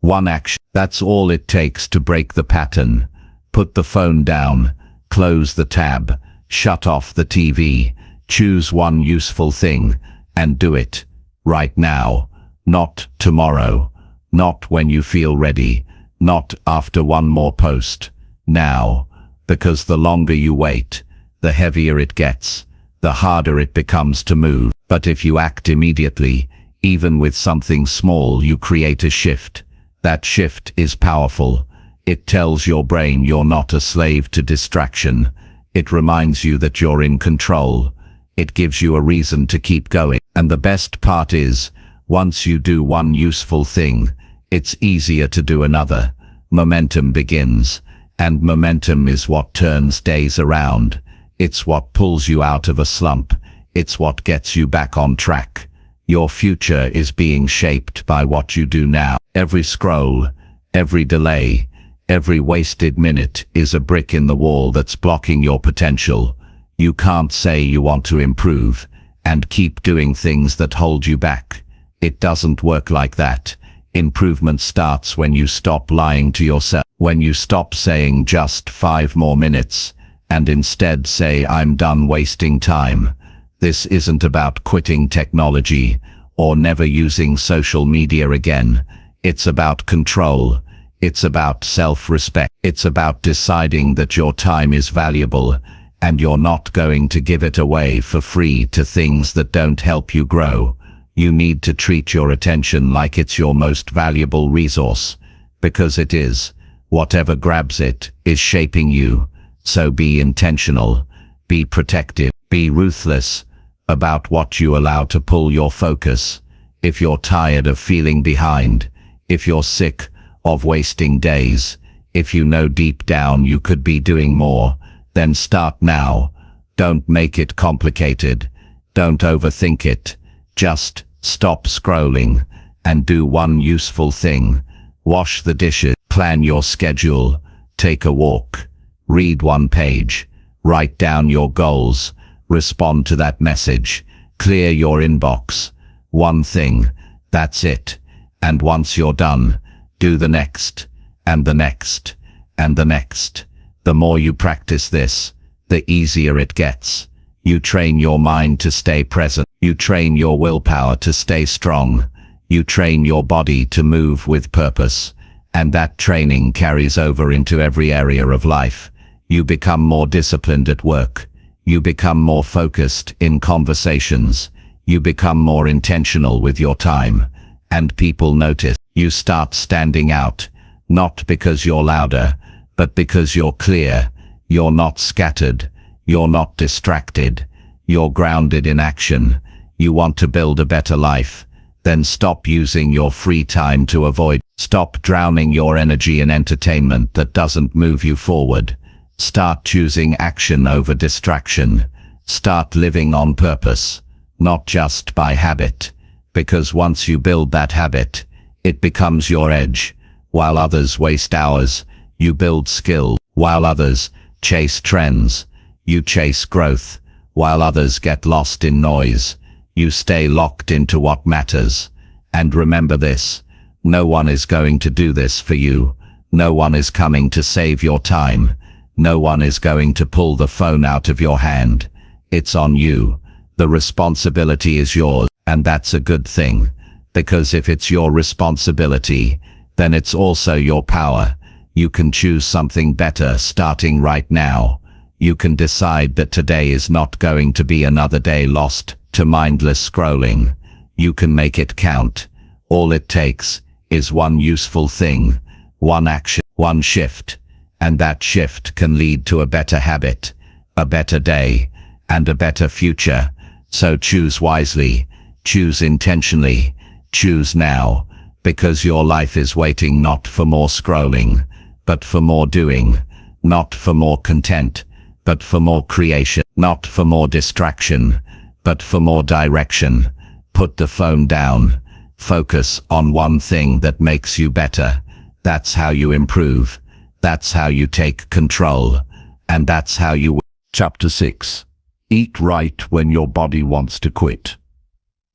One action. That's all it takes to break the pattern. Put the phone down. Close the tab. Shut off the TV. Choose one useful thing. And do it. Right now. Not tomorrow. Not when you feel ready. Not after one more post. Now. Because the longer you wait, the heavier it gets, the harder it becomes to move. But if you act immediately, even with something small, you create a shift. That shift is powerful. It tells your brain you're not a slave to distraction. It reminds you that you're in control. It gives you a reason to keep going. And the best part is, once you do one useful thing, it's easier to do another. Momentum begins, and momentum is what turns days around. It's what pulls you out of a slump. It's what gets you back on track. Your future is being shaped by what you do now. Every scroll, every delay, every wasted minute is a brick in the wall that's blocking your potential. You can't say you want to improve and keep doing things that hold you back. It doesn't work like that. Improvement starts when you stop lying to yourself, when you stop saying just 5 more minutes, and instead say I'm done wasting time. This isn't about quitting technology or never using social media again. It's about control. It's about self-respect. It's about deciding that your time is valuable and you're not going to give it away for free to things that don't help you grow. You need to treat your attention like it's your most valuable resource, because it is. Whatever grabs it is shaping you. So be intentional, be protective, be ruthless about what you allow to pull your focus. If you're tired of feeling behind, if you're sick of wasting days, if you know deep down you could be doing more, then start now. Don't make it complicated. Don't overthink it. Just stop scrolling and do one useful thing. Wash the dishes, plan your schedule, take a walk, read one page, write down your goals, respond to that message, clear your inbox. One thing, that's it. And once you're done, do the next, and the next, and the next. The more you practice this, the easier it gets. You train your mind to stay present. You train your willpower to stay strong. You train your body to move with purpose. And that training carries over into every area of life. You become more disciplined at work. You become more focused in conversations. You become more intentional with your time. And people notice. You start standing out, not because you're louder, but because you're clear. You're not scattered. You're not distracted. You're grounded in action. You want to build a better life. Then stop using your free time to avoid. Stop drowning your energy in entertainment that doesn't move you forward. Start choosing action over distraction. Start living on purpose, not just by habit. Because once you build that habit, it becomes your edge. While others waste hours, you build skill. While others chase trends, you chase growth. While others get lost in noise, you stay locked into what matters. And remember this, no one is going to do this for you. No one is coming to save your time. No one is going to pull the phone out of your hand. It's on you. The responsibility is yours, and that's a good thing. Because if it's your responsibility, then it's also your power. You can choose something better starting right now. You can decide that today is not going to be another day lost to mindless scrolling. You can make it count. All it takes is one useful thing, one action, one shift. And that shift can lead to a better habit, a better day, and a better future. So choose wisely, choose intentionally, choose now, because your life is waiting not for more scrolling, but for more doing, not for more content, but for more creation, not for more distraction, but for more direction. Put the phone down. Focus on one thing that makes you better. That's how you improve. That's how you take control. And that's how you... Chapter 6. Eat right when your body wants to quit.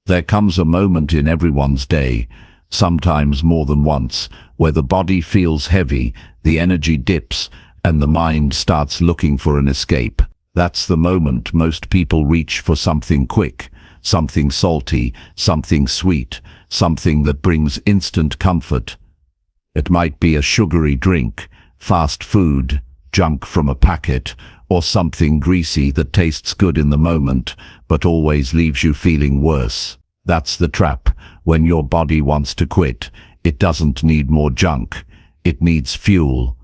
There comes a moment in everyone's day, sometimes more than once, where the body feels heavy, the energy dips, and the mind starts looking for an escape. That's the moment most people reach for something quick, something salty, something sweet, something that brings instant comfort. It might be a sugary drink, fast food, junk from a packet, or something greasy that tastes good in the moment, but always leaves you feeling worse. That's the trap. When your body wants to quit, it doesn't need more junk. It needs fuel.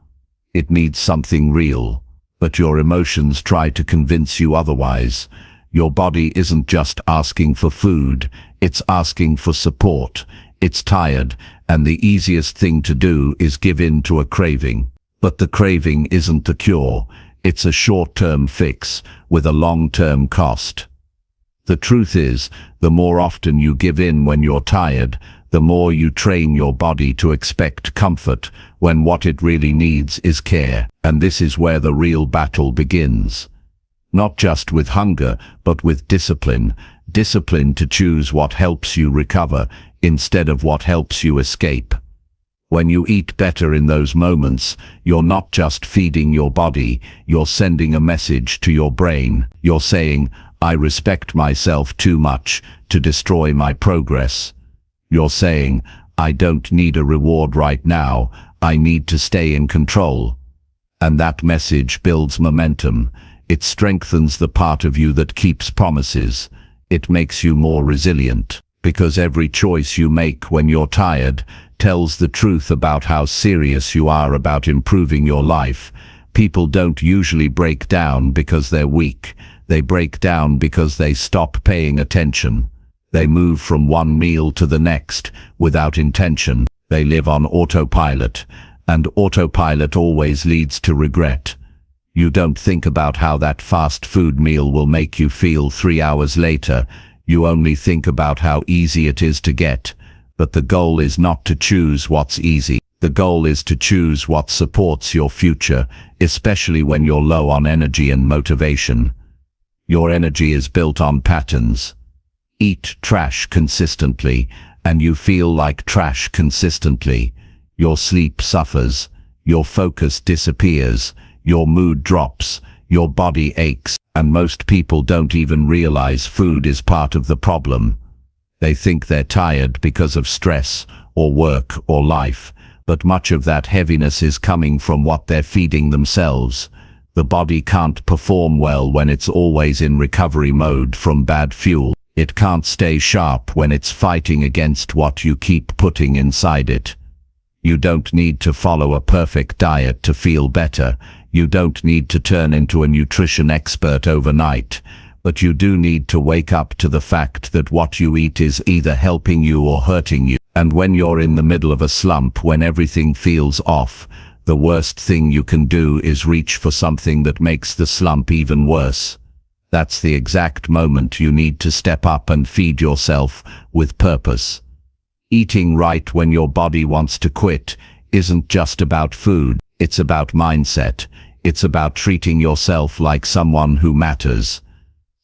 It needs something real. But your emotions try to convince you otherwise. Your body isn't just asking for food, it's asking for support. It's tired, and the easiest thing to do is give in to a craving. But the craving isn't the cure. It's a short-term fix with a long-term cost. The truth is, the more often you give in when you're tired, the more you train your body to expect comfort when what it really needs is care. And this is where the real battle begins. Not just with hunger, but with discipline. Discipline to choose what helps you recover instead of what helps you escape. When you eat better in those moments, you're not just feeding your body, you're sending a message to your brain. You're saying, I respect myself too much to destroy my progress. You're saying, I don't need a reward right now, I need to stay in control. And that message builds momentum. It strengthens the part of you that keeps promises. It makes you more resilient. Because every choice you make when you're tired tells the truth about how serious you are about improving your life. People don't usually break down because they're weak. They break down because they stop paying attention. They move from one meal to the next without intention. They live on autopilot, and autopilot always leads to regret. You don't think about how that fast food meal will make you feel 3 hours later. You only think about how easy it is to get. But the goal is not to choose what's easy. The goal is to choose what supports your future, especially when you're low on energy and motivation. Your energy is built on patterns. Eat trash consistently, and you feel like trash consistently. Your sleep suffers, your focus disappears, your mood drops, your body aches, and most people don't even realize food is part of the problem. They think they're tired because of stress, or work, or life, but much of that heaviness is coming from what they're feeding themselves. The body can't perform well when it's always in recovery mode from bad fuel. It can't stay sharp when it's fighting against what you keep putting inside it. You don't need to follow a perfect diet to feel better. You don't need to turn into a nutrition expert overnight. But you do need to wake up to the fact that what you eat is either helping you or hurting you. And when you're in the middle of a slump, when everything feels off, the worst thing you can do is reach for something that makes the slump even worse. That's the exact moment you need to step up and feed yourself with purpose. Eating right when your body wants to quit isn't just about food, it's about mindset. It's about treating yourself like someone who matters,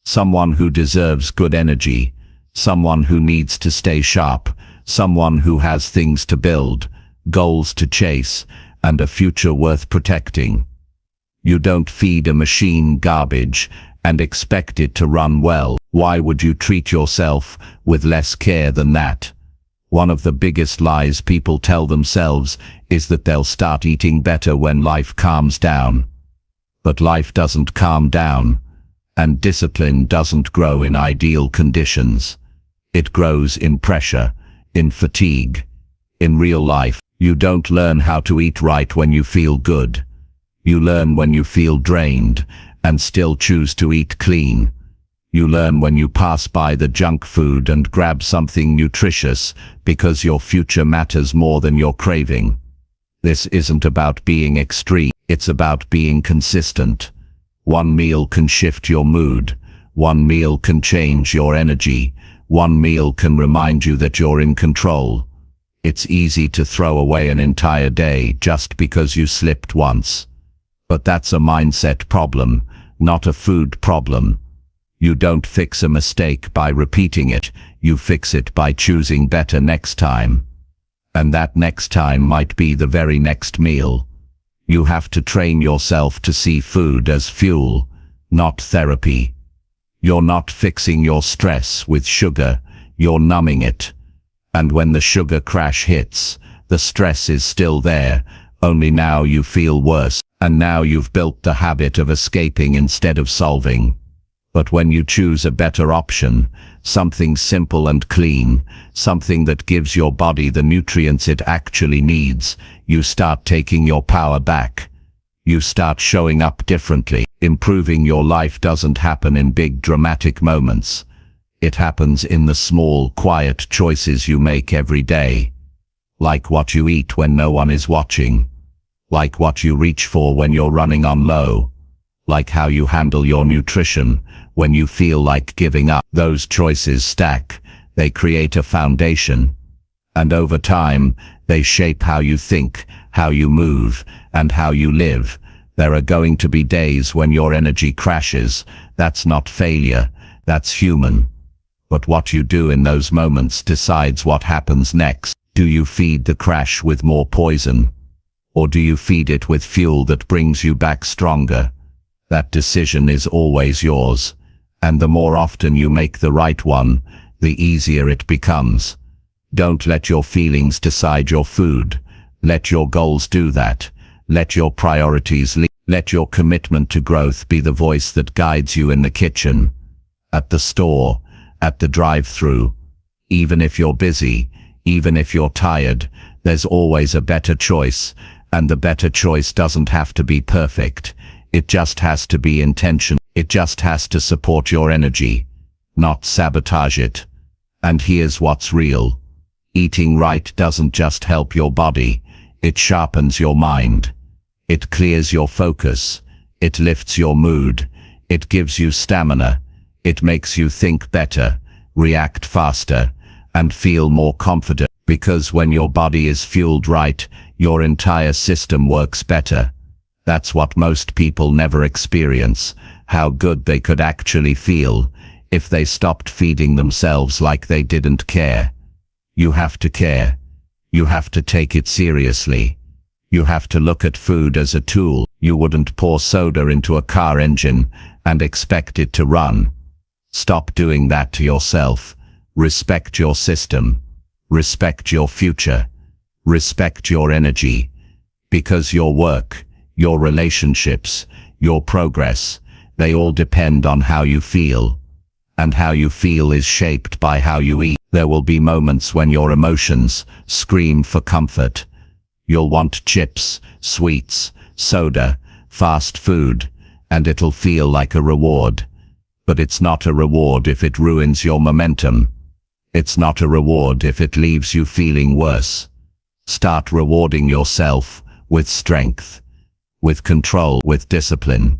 someone who deserves good energy, someone who needs to stay sharp, someone who has things to build, goals to chase, and a future worth protecting. You don't feed a machine garbage and expect it to run well. Why would you treat yourself with less care than that? One of the biggest lies people tell themselves is that they'll start eating better when life calms down. But life doesn't calm down, and discipline doesn't grow in ideal conditions. It grows in pressure, in fatigue. In real life, you don't learn how to eat right when you feel good. You learn when you feel drained and still choose to eat clean. You learn when you pass by the junk food and grab something nutritious because your future matters more than your craving. This isn't about being extreme, it's about being consistent. One meal can shift your mood. One meal can change your energy. One meal can remind you that you're in control. It's easy to throw away an entire day just because you slipped once. But that's a mindset problem, not a food problem. You don't fix a mistake by repeating it, you fix it by choosing better next time. And that next time might be the very next meal. You have to train yourself to see food as fuel, not therapy. You're not fixing your stress with sugar, you're numbing it. And when the sugar crash hits, the stress is still there, only now you feel worse, and now you've built the habit of escaping instead of solving. But when you choose a better option, something simple and clean, something that gives your body the nutrients it actually needs, you start taking your power back. You start showing up differently. Improving your life doesn't happen in big dramatic moments. It happens in the small, quiet choices you make every day. Like what you eat when no one is watching. Like what you reach for when you're running on low. Like how you handle your nutrition when you feel like giving up. Those choices stack. They create a foundation. And over time, they shape how you think, how you move, and how you live. There are going to be days when your energy crashes. That's not failure. That's human. But what you do in those moments decides what happens next. Do you feed the crash with more poison? Or do you feed it with fuel that brings you back stronger? That decision is always yours. And the more often you make the right one, the easier it becomes. Don't let your feelings decide your food. Let your goals do that. Let your priorities lead. Let your commitment to growth be the voice that guides you in the kitchen, at the store, at the drive-thru. Even if you're busy, even if you're tired, there's always a better choice, and the better choice doesn't have to be perfect. It just has to be intentional. It just has to support your energy, not sabotage it. And here's what's real. Eating right doesn't just help your body, it sharpens your mind. It clears your focus. It lifts your mood. It gives you stamina. It makes you think better, react faster, and feel more confident. Because when your body is fueled right, your entire system works better. That's what most people never experience, how good they could actually feel if they stopped feeding themselves like they didn't care. You have to care. You have to take it seriously. You have to look at food as a tool. You wouldn't pour soda into a car engine and expect it to run. Stop doing that to yourself. Respect your system. Respect your future. Respect your energy. Because your work, your relationships, your progress, they all depend on how you feel. And how you feel is shaped by how you eat. There will be moments when your emotions scream for comfort. You'll want chips, sweets, soda, fast food, and it'll feel like a reward. But it's not a reward if it ruins your momentum. It's not a reward if it leaves you feeling worse. Start rewarding yourself with strength, with control, with discipline.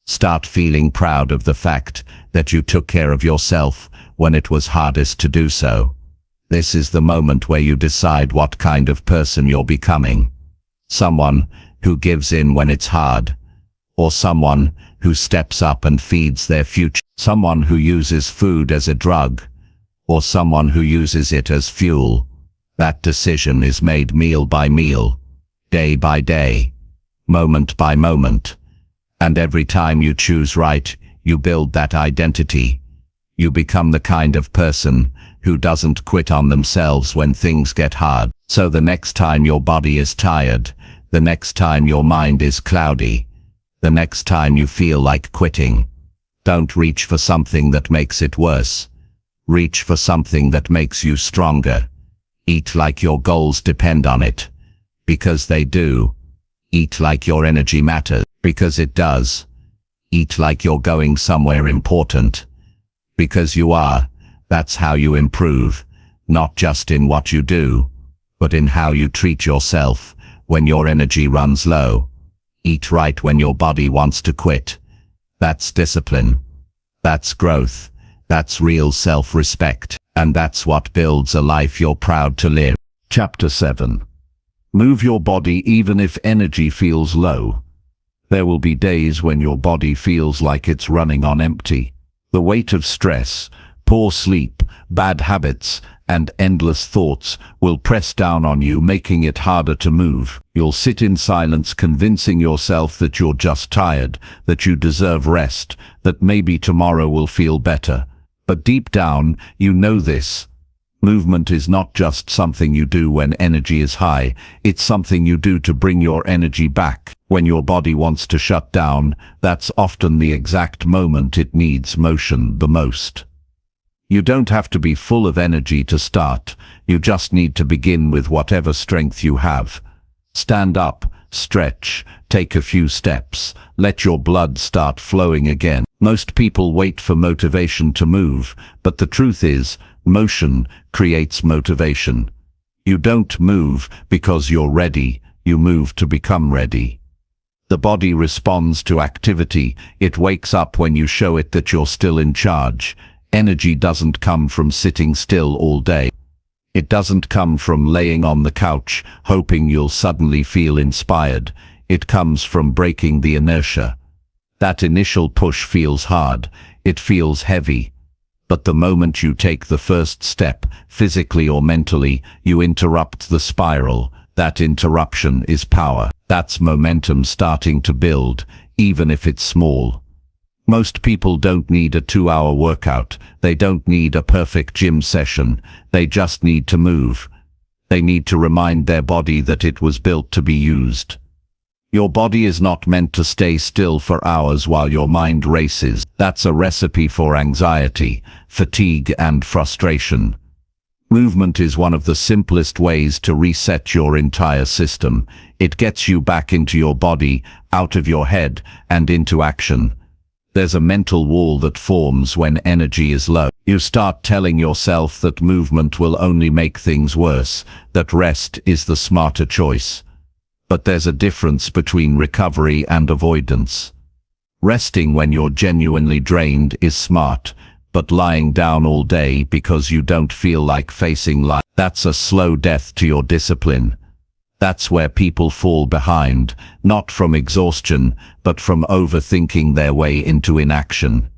Start feeling proud of the fact that you took care of yourself when it was hardest to do so. This is the moment where you decide what kind of person you're becoming. Someone who gives in when it's hard, or someone who steps up and feeds their future. Someone who uses food as a drug, or someone who uses it as fuel. That decision is made meal by meal, day by day, moment by moment. And every time you choose right, you build that identity. You become the kind of person who doesn't quit on themselves when things get hard. So the next time your body is tired, the next time your mind is cloudy, the next time you feel like quitting, don't reach for something that makes it worse. Reach for something that makes you stronger. Eat like your goals depend on it, because they do. Eat like your energy matters, because it does. Eat like you're going somewhere important, because you are. That's how you improve, not just in what you do, but in how you treat yourself when your energy runs low. Eat right when your body wants to quit. That's discipline. That's growth. That's real self-respect. And that's what builds a life you're proud to live. Chapter 7. Move your body even if energy feels low. There will be days when your body feels like it's running on empty. The weight of stress, poor sleep, bad habits, and endless thoughts will press down on you, making it harder to move. You'll sit in silence, convincing yourself that you're just tired, that you deserve rest, that maybe tomorrow will feel better. But deep down, you know this. Movement is not just something you do when energy is high, it's something you do to bring your energy back. When your body wants to shut down, that's often the exact moment it needs motion the most. You don't have to be full of energy to start, you just need to begin with whatever strength you have. Stand up, stretch, take a few steps, let your blood start flowing again. Most people wait for motivation to move, but the truth is, motion creates motivation. You don't move because you're ready, you move to become ready. The body responds to activity, it wakes up when you show it that you're still in charge. Energy doesn't come from sitting still all day. It doesn't come from laying on the couch, hoping you'll suddenly feel inspired. It comes from breaking the inertia. That initial push feels hard, it feels heavy. But the moment you take the first step, physically or mentally, you interrupt the spiral. That interruption is power. That's momentum starting to build, even if it's small. Most people don't need a 2-hour workout, they don't need a perfect gym session, they just need to move. They need to remind their body that it was built to be used. Your body is not meant to stay still for hours while your mind races. That's a recipe for anxiety, fatigue, and frustration. Movement is one of the simplest ways to reset your entire system. It gets you back into your body, out of your head, and into action. There's a mental wall that forms when energy is low. You start telling yourself that movement will only make things worse, that rest is the smarter choice. But there's a difference between recovery and avoidance. Resting when you're genuinely drained is smart, but lying down all day because you don't feel like facing life, that's a slow death to your discipline. That's where people fall behind, not from exhaustion, but from overthinking their way into inaction.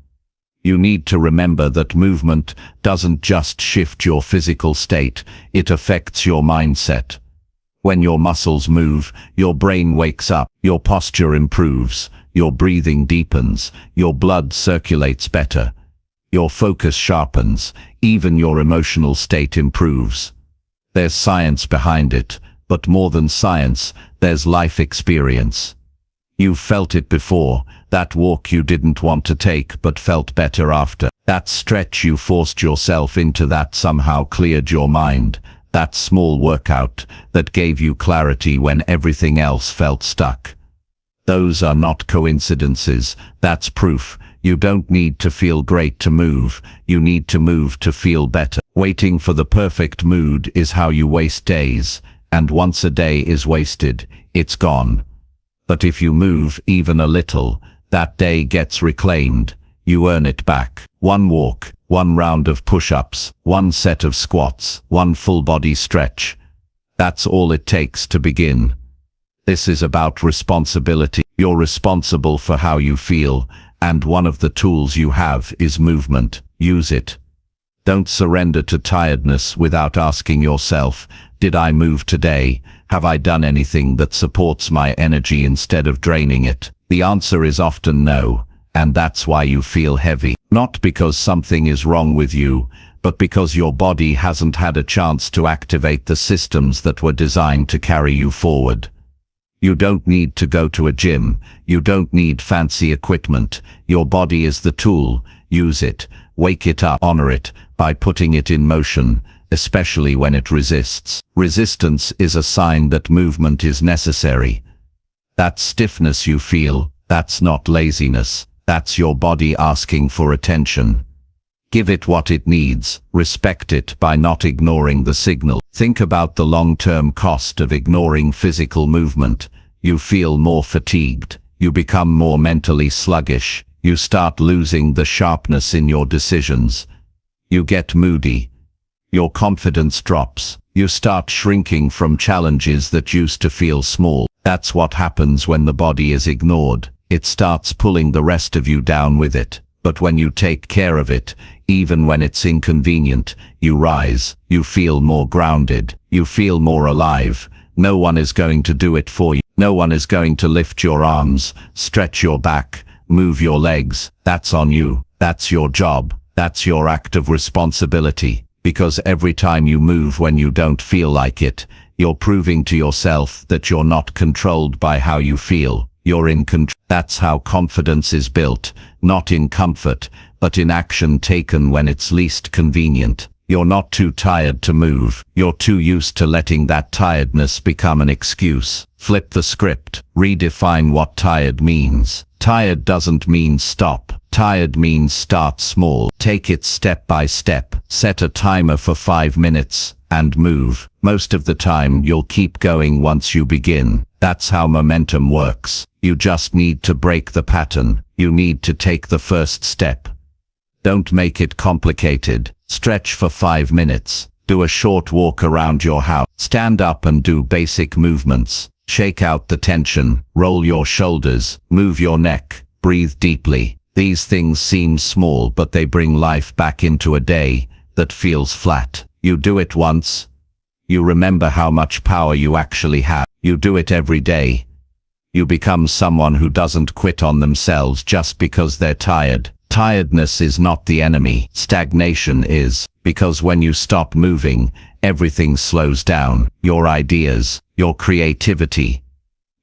You need to remember that movement doesn't just shift your physical state, it affects your mindset. When your muscles move, your brain wakes up, your posture improves, your breathing deepens, your blood circulates better, your focus sharpens, even your emotional state improves. There's science behind it. But more than science, there's life experience. You've felt it before, that walk you didn't want to take but felt better after. That stretch you forced yourself into that somehow cleared your mind. That small workout that gave you clarity when everything else felt stuck. Those are not coincidences, that's proof. You don't need to feel great to move, you need to move to feel better. Waiting for the perfect mood is how you waste days. And once a day is wasted, it's gone. But if you move even a little, that day gets reclaimed. You earn it back. One walk, one round of push-ups, one set of squats, one full body stretch. That's all it takes to begin. This is about responsibility. You're responsible for how you feel, and one of the tools you have is movement. Use it. Don't surrender to tiredness without asking yourself, did I move today? Have I done anything that supports my energy instead of draining it? The answer is often no, and that's why you feel heavy. Not because something is wrong with you, but because your body hasn't had a chance to activate the systems that were designed to carry you forward. You don't need to go to a gym. You don't need fancy equipment. Your body is the tool. Use it. Wake it up. Honor it by putting it in motion, especially when it resists. Resistance is a sign that movement is necessary. That stiffness you feel, that's not laziness. That's your body asking for attention. Give it what it needs. Respect it by not ignoring the signal. Think about the long-term cost of ignoring physical movement. You feel more fatigued. You become more mentally sluggish. You start losing the sharpness in your decisions. You get moody. Your confidence drops. You start shrinking from challenges that used to feel small. That's what happens when the body is ignored. It starts pulling the rest of you down with it. But when you take care of it, even when it's inconvenient, you rise. You feel more grounded. You feel more alive. No one is going to do it for you. No one is going to lift your arms, stretch your back, move your legs. That's on you. That's your job. That's your act of responsibility. Because every time you move when you don't feel like it, you're proving to yourself that you're not controlled by how you feel. You're in control. That's how confidence is built, not in comfort, but in action taken when it's least convenient. You're not too tired to move. You're too used to letting that tiredness become an excuse. Flip the script. Redefine what tired means. Tired doesn't mean stop. Tired means start small. Take it step by step. Set a timer for 5 minutes and move. Most of the time you'll keep going once you begin. That's how momentum works. You just need to break the pattern. You need to take the first step. Don't make it complicated. Stretch for 5 minutes. Do a short walk around your house. Stand up and do basic movements. Shake out the tension. Roll your shoulders. Move your neck. Breathe deeply. These things seem small, but they bring life back into a day that feels flat. You do it once. You remember how much power you actually have. You do it every day. You become someone who doesn't quit on themselves just because they're tired. Tiredness is not the enemy. Stagnation is, because when you stop moving, everything slows down. Your ideas, your creativity,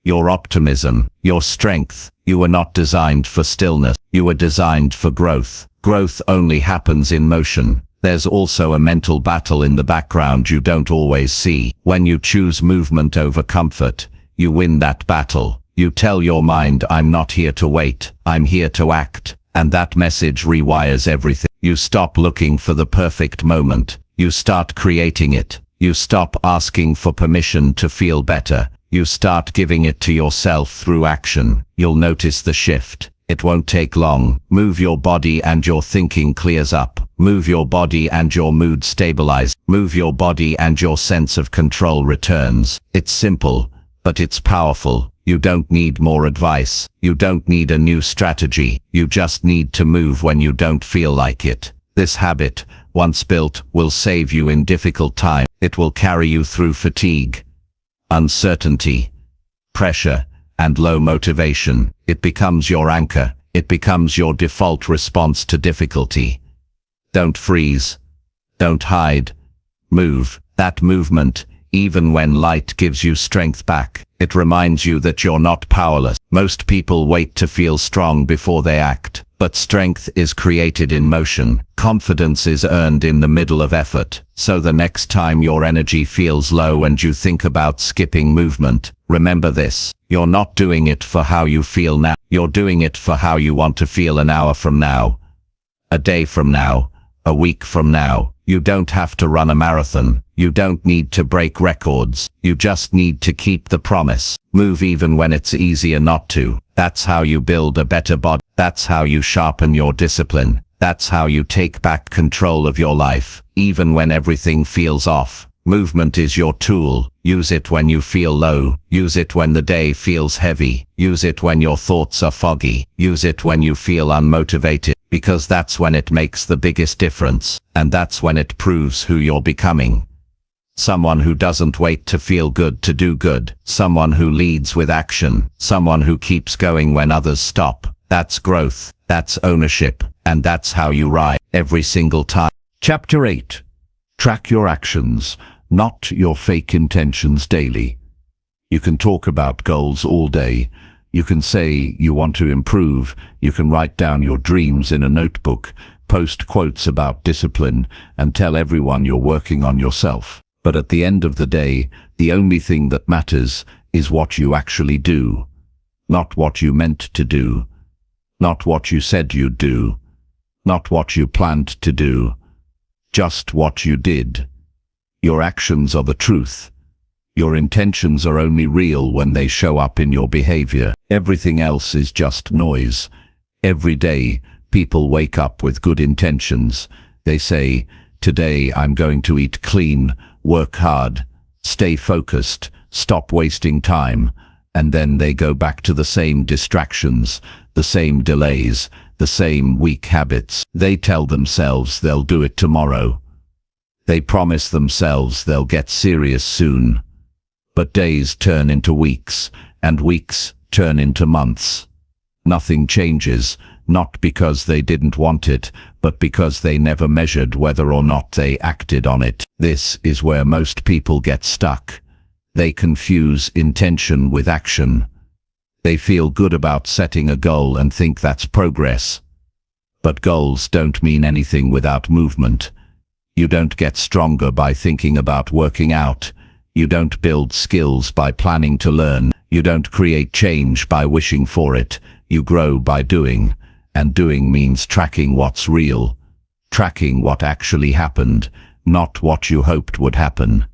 your optimism, your strength. You were not designed for stillness. You were designed for growth. Growth only happens in motion. There's also a mental battle in the background you don't always see. When you choose movement over comfort, you win that battle. You tell your mind, I'm not here to wait, I'm here to act. And that message rewires everything. You stop looking for the perfect moment. You start creating it. You stop asking for permission to feel better. You start giving it to yourself through action. You'll notice the shift. It won't take long. Move your body and your thinking clears up. Move your body and your mood stabilizes. Move your body and your sense of control returns. It's simple, but it's powerful. You don't need more advice. You don't need a new strategy. You just need to move when you don't feel like it. This habit, once built, will save you in difficult times. It will carry you through fatigue, uncertainty, pressure, and low motivation. It becomes your anchor. It becomes your default response to difficulty. Don't freeze. Don't hide. Move. That movement, even when light gives you strength back, it reminds you that you're not powerless. Most people wait to feel strong before they act, but strength is created in motion. Confidence is earned in the middle of effort. So the next time your energy feels low and you think about skipping movement, remember this. You're not doing it for how you feel now. You're doing it for how you want to feel an hour from now, a day from now, A week from now, you don't have to run a marathon. You don't need to break records. You just need to keep the promise. Move even when it's easier not to. That's how you build a better body. That's how you sharpen your discipline. That's how you take back control of your life, even when everything feels off. Movement is your tool. Use it when you feel low. Use it when the day feels heavy. Use it when your thoughts are foggy. Use it when you feel unmotivated, because that's when it makes the biggest difference, and that's when it proves who you're becoming. Someone who doesn't wait to feel good to do good. Someone who leads with action. Someone who keeps going when others stop. That's growth. That's ownership. And that's how you rise every single time. Chapter 8. Track your actions, not your fake intentions daily. You can talk about goals all day. You can say you want to improve. You can write down your dreams in a notebook, post quotes about discipline, and tell everyone you're working on yourself. But at the end of the day, the only thing that matters is what you actually do. Not what you meant to do. Not what you said you'd do. Not what you planned to do. Just what you did. Your actions are the truth. Your intentions are only real when they show up in your behavior. Everything else is just noise. Every day, people wake up with good intentions. They say, "Today I'm going to eat clean, work hard, stay focused, stop wasting time," and then they go back to the same distractions, the same delays, the same weak habits. They tell themselves they'll do it tomorrow. They promise themselves they'll get serious soon. But days turn into weeks, and weeks turn into months. Nothing changes, not because they didn't want it, but because they never measured whether or not they acted on it. This is where most people get stuck. They confuse intention with action. They feel good about setting a goal and think that's progress. But goals don't mean anything without movement. You don't get stronger by thinking about working out. You don't build skills by planning to learn. You don't create change by wishing for it. You grow by doing. And doing means tracking what's real. Tracking what actually happened, not what you hoped would happen.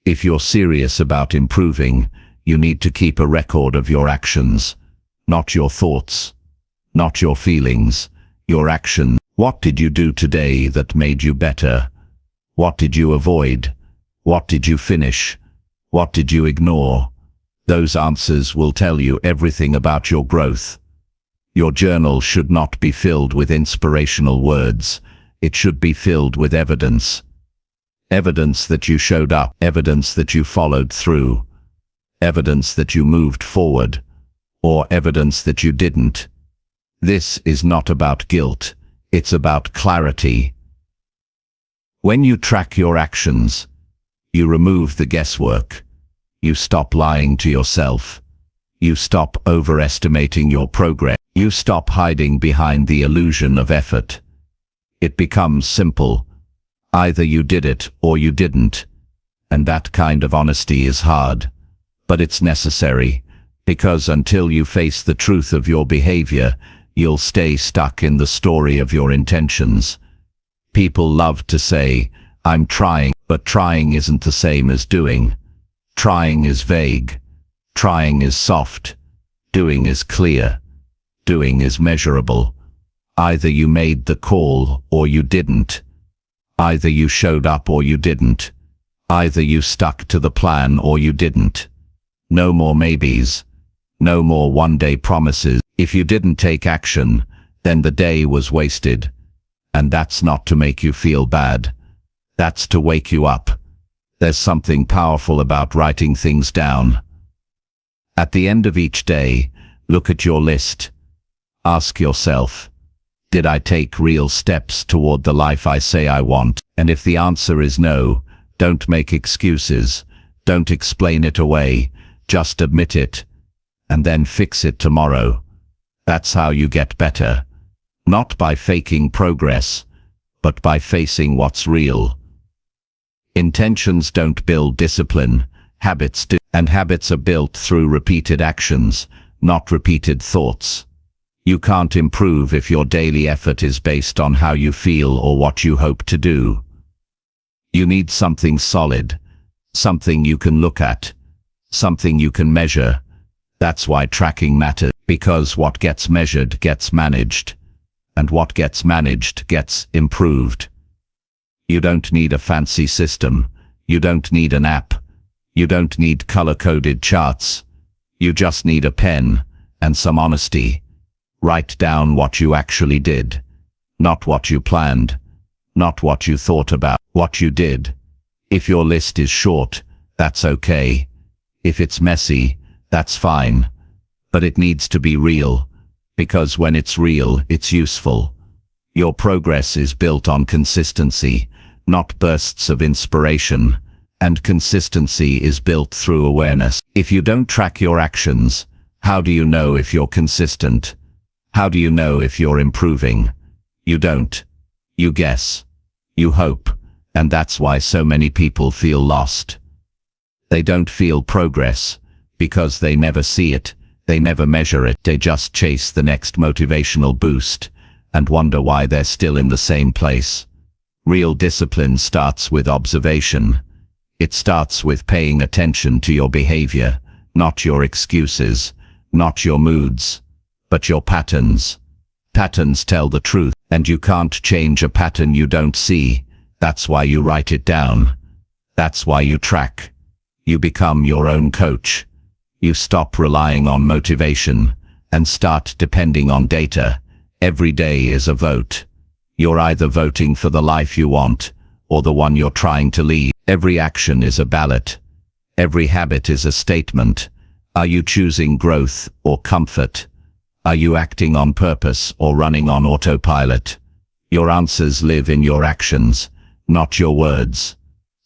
If you're serious about improving, you need to keep a record of your actions. Not your thoughts. Not your feelings. Your actions. What did you do today that made you better? What did you avoid? What did you finish? What did you ignore? Those answers will tell you everything about your growth. Your journal should not be filled with inspirational words. It should be filled with evidence. Evidence that you showed up. Evidence that you followed through. Evidence that you moved forward. Or evidence that you didn't. This is not about guilt. It's about clarity. When you track your actions, you remove the guesswork. You stop lying to yourself. You stop overestimating your progress. You stop hiding behind the illusion of effort. It becomes simple. Either you did it or you didn't. And that kind of honesty is hard. But it's necessary, because until you face the truth of your behavior, you'll stay stuck in the story of your intentions. People love to say, "I'm trying," but trying isn't the same as doing. Trying is vague. Trying is soft. Doing is clear. Doing is measurable. Either you made the call or you didn't. Either you showed up or you didn't. Either you stuck to the plan or you didn't. No more maybes. No more one-day promises. If you didn't take action, then the day was wasted. And that's not to make you feel bad. That's to wake you up. There's something powerful about writing things down. At the end of each day, look at your list. Ask yourself, did I take real steps toward the life I say I want? And if the answer is no, don't make excuses. Don't explain it away. Just admit it. And then fix it tomorrow. That's how you get better. Not by faking progress, but by facing what's real. Intentions don't build discipline, habits do. And habits are built through repeated actions, not repeated thoughts. You can't improve if your daily effort is based on how you feel or what you hope to do. You need something solid, something you can look at, something you can measure. That's why tracking matters, because what gets measured gets managed, and what gets managed gets improved. You don't need a fancy system. You don't need an app. You don't need color-coded charts. You just need a pen and some honesty. Write down what you actually did, not what you planned, not what you thought about, what you did. If your list is short, that's okay. If it's messy, that's fine. But it needs to be real, because when it's real, it's useful. Your progress is built on consistency, not bursts of inspiration, and consistency is built through awareness. If you don't track your actions, how do you know if you're consistent? How do you know if you're improving? You don't. You guess. You hope. And that's why so many people feel lost. They don't feel progress, because they never see it, they never measure it, they just chase the next motivational boost, and wonder why they're still in the same place. Real discipline starts with observation. It starts with paying attention to your behavior, not your excuses, not your moods, but your patterns. Patterns tell the truth, and you can't change a pattern you don't see. That's why you write it down. That's why you track. You become your own coach. You stop relying on motivation and start depending on data. Every day is a vote. You're either voting for the life you want or the one you're trying to lead. Every action is a ballot. Every habit is a statement. Are you choosing growth or comfort? Are you acting on purpose or running on autopilot? Your answers live in your actions, not your words.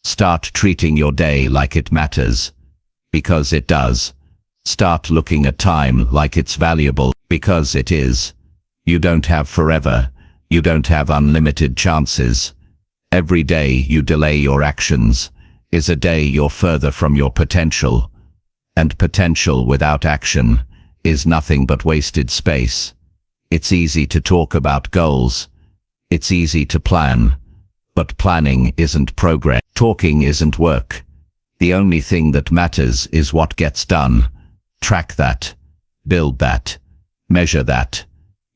Start treating your day like it matters, because it does. Start looking at time like it's valuable, because it is. You don't have forever. You don't have unlimited chances. Every day you delay your actions is a day you're further from your potential. And potential without action is nothing but wasted space. It's easy to talk about goals. It's easy to plan. But planning isn't progress. Talking isn't work. The only thing that matters is what gets done. Track that. Build that. Measure that.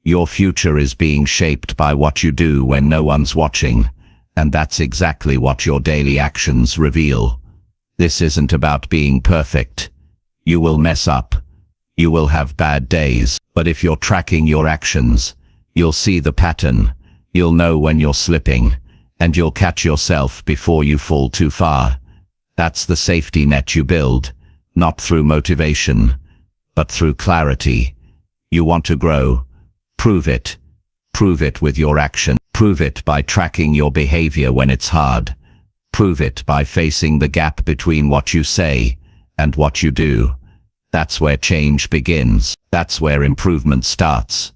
Your future is being shaped by what you do when no one's watching, and that's exactly what your daily actions reveal. This isn't about being perfect. You will mess up. You will have bad days, but if you're tracking your actions, you'll see the pattern. You'll know when you're slipping, and you'll catch yourself before you fall too far. That's the safety net you build, not through motivation, but through clarity. You want to grow? Prove it. Prove it with your action. Prove it by tracking your behavior when it's hard. Prove it by facing the gap between what you say and what you do. That's where change begins. That's where improvement starts.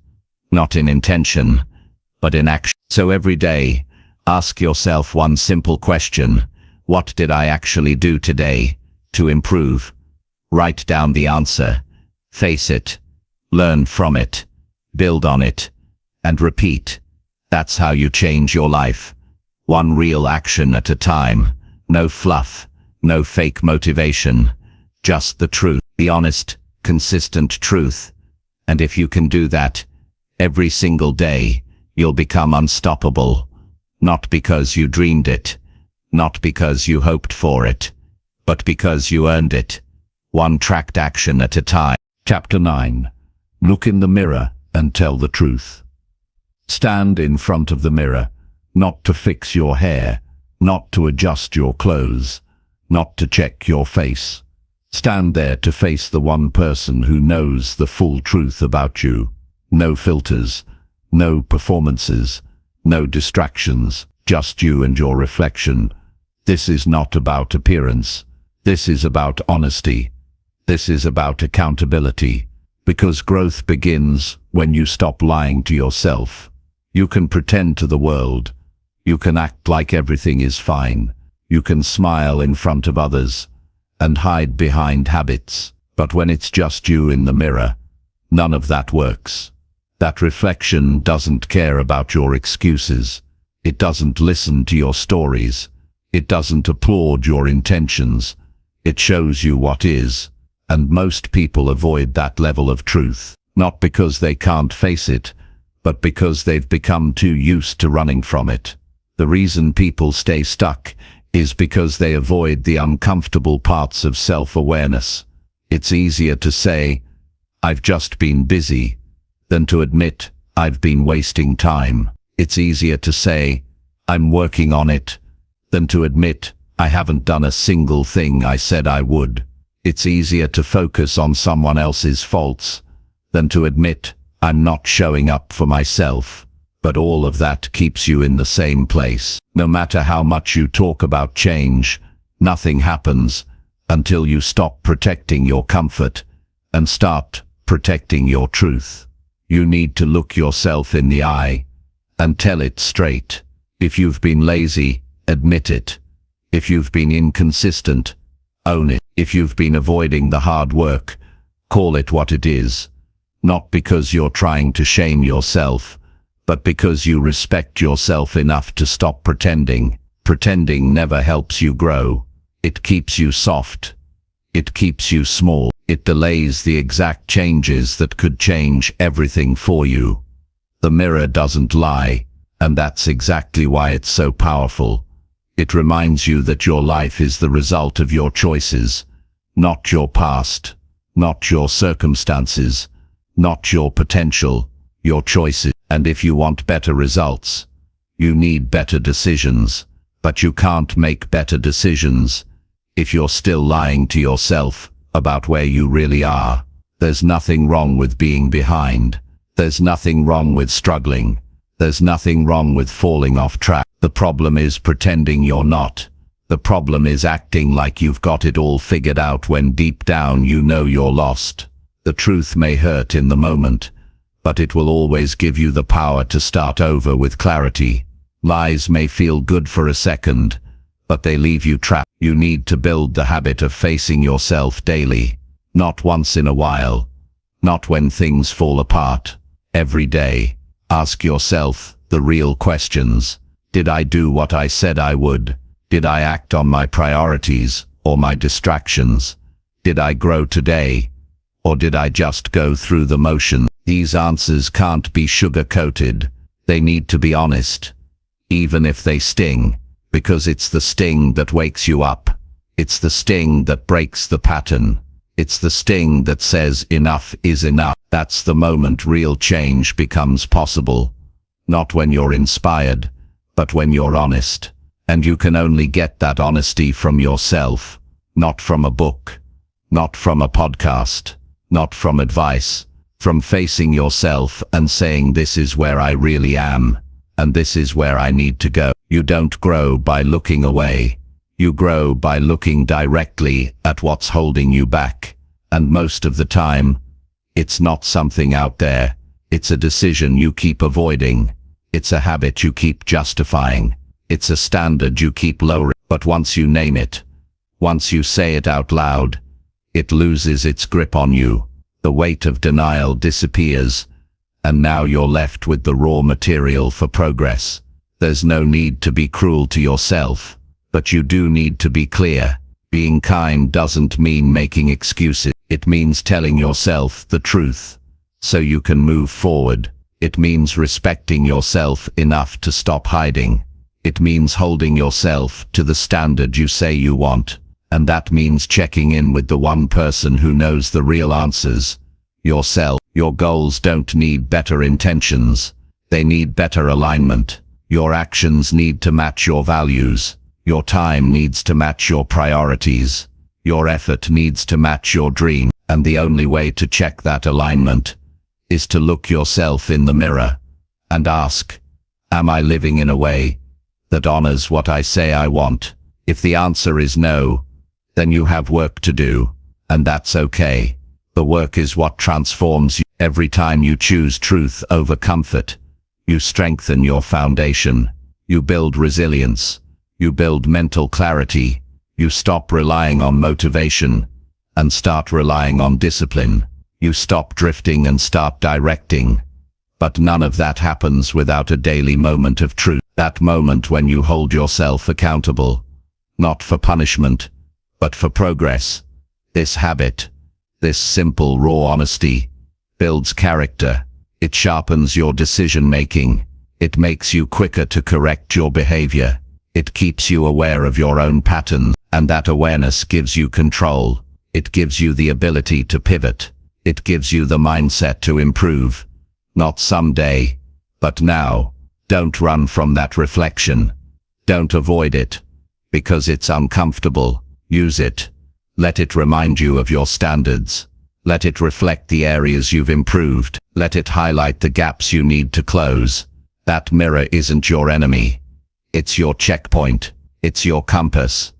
Not in intention, but in action. So every day, ask yourself one simple question. What did I actually do today to improve? Write down the answer. Face it. Learn from it. Build on it. And repeat. That's how you change your life. One real action at a time. No fluff. No fake motivation. Just the truth. The honest, consistent truth. And if you can do that, every single day, you'll become unstoppable. Not because you dreamed it. Not because you hoped for it. But because you earned it. One tracked action at a time. Chapter 9. Look in the mirror and tell the truth. Stand in front of the mirror, not to fix your hair, not to adjust your clothes, not to check your face. Stand there to face the one person who knows the full truth about you. No filters, no performances, no distractions, just you and your reflection. This is not about appearance. This is about honesty. This is about accountability. Because growth begins when you stop lying to yourself. You can pretend to the world. You can act like everything is fine. You can smile in front of others and hide behind habits. But when it's just you in the mirror, none of that works. That reflection doesn't care about your excuses. It doesn't listen to your stories. It doesn't applaud your intentions. It shows you what is. And most people avoid that level of truth, not because they can't face it, but because they've become too used to running from it. The reason people stay stuck is because they avoid the uncomfortable parts of self-awareness. It's easier to say, "I've just been busy," than to admit, "I've been wasting time." It's easier to say, "I'm working on it," than to admit, "I haven't done a single thing I said I would." It's easier to focus on someone else's faults than to admit, "I'm not showing up for myself." But all of that keeps you in the same place. No matter how much you talk about change, nothing happens until you stop protecting your comfort and start protecting your truth. You need to look yourself in the eye and tell it straight. If you've been lazy, admit it. If you've been inconsistent, own it. If you've been avoiding the hard work, call it what it is. Not because you're trying to shame yourself, but because you respect yourself enough to stop pretending. Pretending never helps you grow. It keeps you soft. It keeps you small. It delays the exact changes that could change everything for you. The mirror doesn't lie, and that's exactly why it's so powerful. It reminds you that your life is the result of your choices, not your past, not your circumstances, not your potential, your choices. And if you want better results, you need better decisions. But you can't make better decisions if you're still lying to yourself about where you really are. There's nothing wrong with being behind. There's nothing wrong with struggling. There's nothing wrong with falling off track. The problem is pretending you're not. The problem is acting like you've got it all figured out when deep down you know you're lost. The truth may hurt in the moment, but it will always give you the power to start over with clarity. Lies may feel good for a second, but they leave you trapped. You need to build the habit of facing yourself daily, not once in a while, not when things fall apart. Every day, ask yourself the real questions. Did I do what I said I would? Did I act on my priorities or my distractions? Did I grow today, or did I just go through the motions? These answers can't be sugar-coated. They need to be honest, even if they sting, because it's the sting that wakes you up. It's the sting that breaks the pattern. It's the sting that says enough is enough. That's the moment real change becomes possible. Not when you're inspired, but when you're honest. And you can only get that honesty from yourself, not from a book, not from a podcast, not from advice. From facing yourself and saying, "This is where I really am, and this is where I need to go." You don't grow by looking away. You grow by looking directly at what's holding you back. And most of the time, it's not something out there. It's a decision you keep avoiding. It's a habit you keep justifying. It's a standard you keep lowering. But once you name it, once you say it out loud, it loses its grip on you. The weight of denial disappears, and now you're left with the raw material for progress. There's no need to be cruel to yourself, but you do need to be clear. Being kind doesn't mean making excuses. It means telling yourself the truth, so you can move forward. It means respecting yourself enough to stop hiding. It means holding yourself to the standard you say you want. And that means checking in with the one person who knows the real answers, yourself. Your goals don't need better intentions. They need better alignment. Your actions need to match your values. Your time needs to match your priorities. Your effort needs to match your dream. And the only way to check that alignment is to look yourself in the mirror and ask, am I living in a way that honors what I say I want? If the answer is no, then you have work to do, and that's okay. The work is what transforms you. Every time you choose truth over comfort, you strengthen your foundation. You build resilience. You build mental clarity. You stop relying on motivation and start relying on discipline. You stop drifting and start directing. But none of that happens without a daily moment of truth. That moment when you hold yourself accountable, not for punishment, but for progress. This habit, this simple raw honesty, builds character. It sharpens your decision-making. It makes you quicker to correct your behavior. It keeps you aware of your own patterns, and that awareness gives you control. It gives you the ability to pivot. It gives you the mindset to improve. Not someday, but now. Don't run from that reflection. Don't avoid it, because it's uncomfortable. Use it. Let it remind you of your standards. Let it reflect the areas you've improved. Let it highlight the gaps you need to close. That mirror isn't your enemy. It's your checkpoint. It's your compass.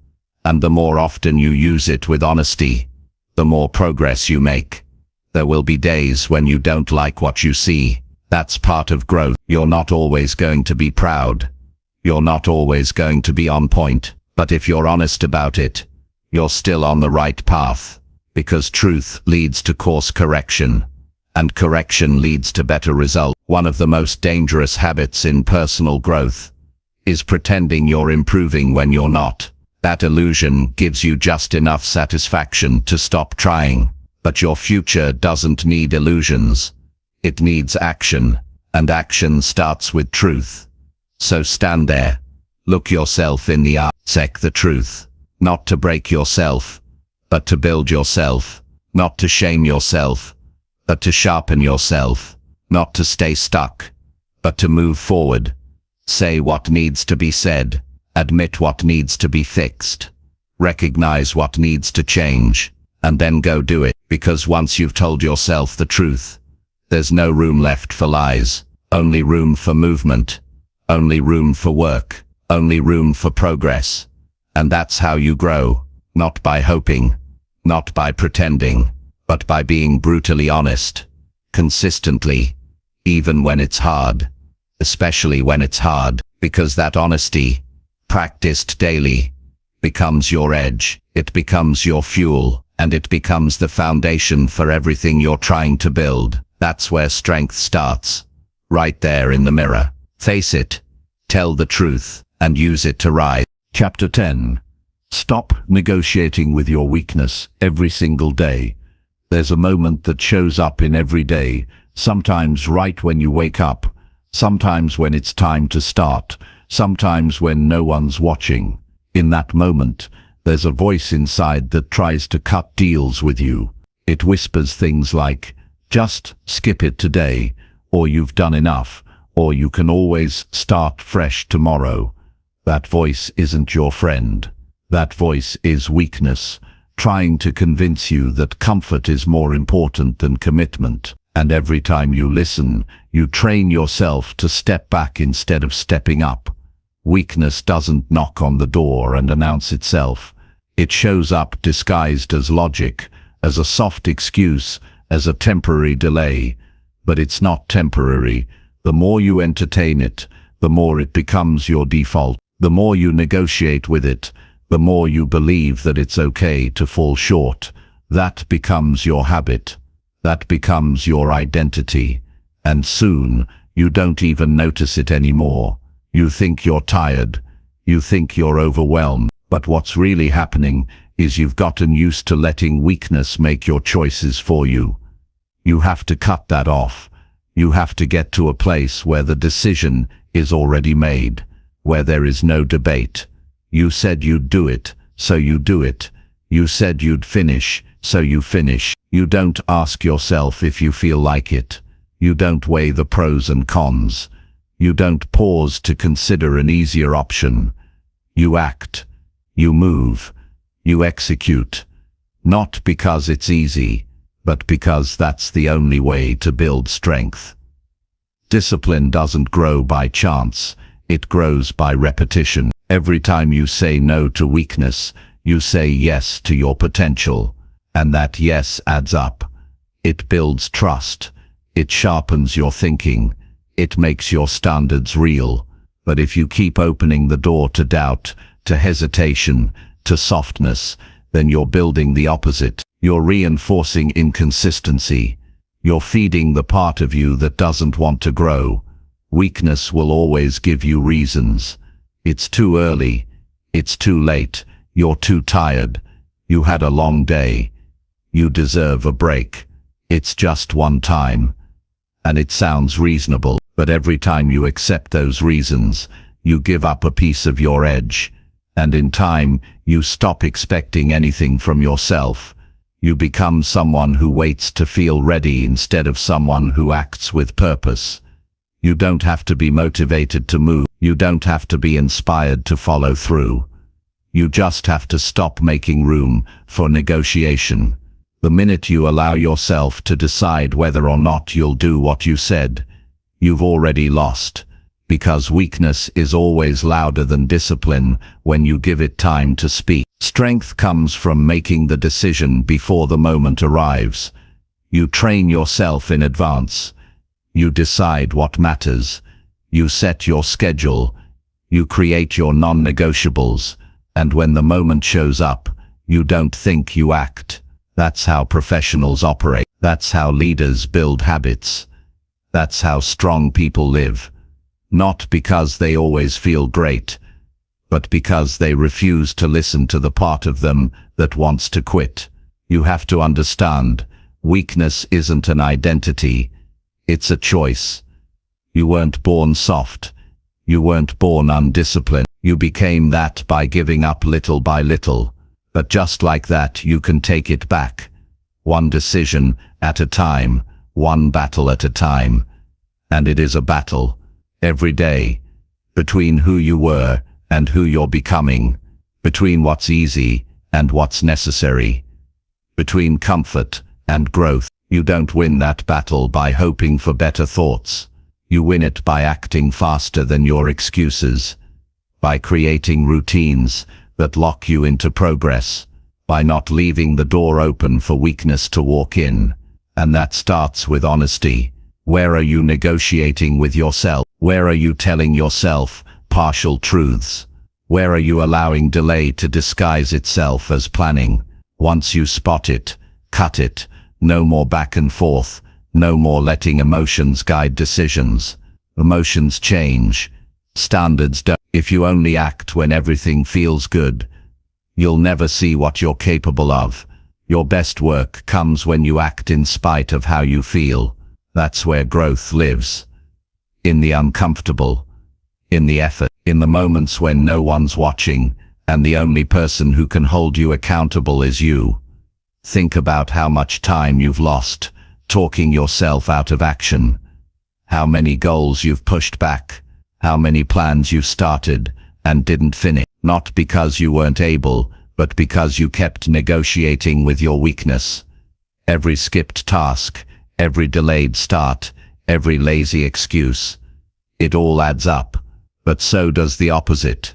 And the more often you use it with honesty, the more progress you make. There will be days when you don't like what you see. That's part of growth. You're not always going to be proud. You're not always going to be on point. But if you're honest about it, you're still on the right path. Because truth leads to course correction, and correction leads to better results. One of the most dangerous habits in personal growth is pretending you're improving when you're not. That illusion gives you just enough satisfaction to stop trying. But your future doesn't need illusions. It needs action, and action starts with truth. So stand there, look yourself in the eye, seek the truth, not to break yourself, but to build yourself, not to shame yourself, but to sharpen yourself, not to stay stuck, but to move forward. Say what needs to be said, admit what needs to be fixed, recognize what needs to change, and then go do it. Because once you've told yourself the truth, there's no room left for lies, only room for movement, only room for work, only room for progress. And that's how you grow, not by hoping, not by pretending, but by being brutally honest, consistently, even when it's hard, especially when it's hard, because that honesty, practiced daily, becomes your edge, it becomes your fuel, and it becomes the foundation for everything you're trying to build. That's where strength starts, right there in the mirror. Face it, tell the truth, and use it to rise. Chapter 10. Stop negotiating with your weakness every single day. There's a moment that shows up in every day, sometimes right when you wake up, sometimes when it's time to start, sometimes when no one's watching. In that moment, there's a voice inside that tries to cut deals with you. It whispers things like, just skip it today, or you've done enough, or you can always start fresh tomorrow. That voice isn't your friend. That voice is weakness, trying to convince you that comfort is more important than commitment. And every time you listen, you train yourself to step back instead of stepping up. Weakness doesn't knock on the door and announce itself. It shows up disguised as logic, as a soft excuse, as a temporary delay. But it's not temporary. The more you entertain it, the more it becomes your default. The more you negotiate with it, the more you believe that it's okay to fall short. That becomes your habit. That becomes your identity. And soon, you don't even notice it anymore. You think you're tired. You think you're overwhelmed. But what's really happening is you've gotten used to letting weakness make your choices for you. You have to cut that off. You have to get to a place where the decision is already made, where there is no debate. You said you'd do it, so you do it. You said you'd finish, so you finish. You don't ask yourself if you feel like it. You don't weigh the pros and cons. You don't pause to consider an easier option. You act. You move. You execute. Not because it's easy, but because that's the only way to build strength. Discipline doesn't grow by chance. It grows by repetition. Every time you say no to weakness, you say yes to your potential. And that yes adds up. It builds trust. It sharpens your thinking. It makes your standards real. But if you keep opening the door to doubt, to hesitation, to softness, then you're building the opposite. You're reinforcing inconsistency. You're feeding the part of you that doesn't want to grow. Weakness will always give you reasons. It's too early. It's too late. You're too tired. You had a long day. You deserve a break. It's just one time. And it sounds reasonable, but every time you accept those reasons, you give up a piece of your edge. And in time, you stop expecting anything from yourself. You become someone who waits to feel ready instead of someone who acts with purpose. You don't have to be motivated to move. You don't have to be inspired to follow through. You just have to stop making room for negotiation. The minute you allow yourself to decide whether or not you'll do what you said, you've already lost. Because weakness is always louder than discipline when you give it time to speak. Strength comes from making the decision before the moment arrives. You train yourself in advance. You decide what matters. You set your schedule. You create your non-negotiables. And when the moment shows up, you don't think, you act. That's how professionals operate. That's how leaders build habits. That's how strong people live. Not because they always feel great, but because they refuse to listen to the part of them that wants to quit. You have to understand, weakness isn't an identity, it's a choice. You weren't born soft. You weren't born undisciplined. You became that by giving up little by little. But just like that, you can take it back. One decision at a time, one battle at a time. And it is a battle. Every day, between who you were and who you're becoming, between what's easy and what's necessary, between comfort and growth. You don't win that battle by hoping for better thoughts. You win it by acting faster than your excuses, by creating routines that lock you into progress, by not leaving the door open for weakness to walk in. And that starts with honesty. Where are you negotiating with yourself? Where are you telling yourself partial truths? Where are you allowing delay to disguise itself as planning? Once you spot it, cut it. No more back and forth. No more letting emotions guide decisions. Emotions change. Standards don't. If you only act when everything feels good, you'll never see what you're capable of. Your best work comes when you act in spite of how you feel. That's where growth lives. In the uncomfortable, in the effort, in the moments when no one's watching, and the only person who can hold you accountable is you. Think about how much time you've lost talking yourself out of action. How many goals you've pushed back. How many plans you started and didn't finish. Not because you weren't able, but because you kept negotiating with your weakness. Every skipped task, every delayed start, every lazy excuse. It all adds up, but so does the opposite.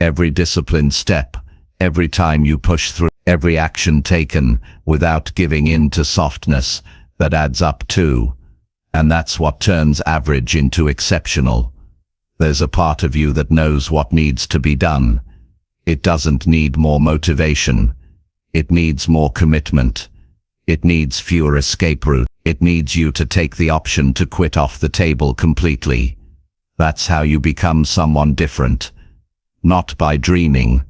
Every disciplined step, every time you push through, every action taken without giving in to softness, that adds up too. And that's what turns average into exceptional. There's a part of you that knows what needs to be done. It doesn't need more motivation. It needs more commitment. It needs fewer escape routes. It needs you to take the option to quit off the table completely. That's how you become someone different. Not by dreaming,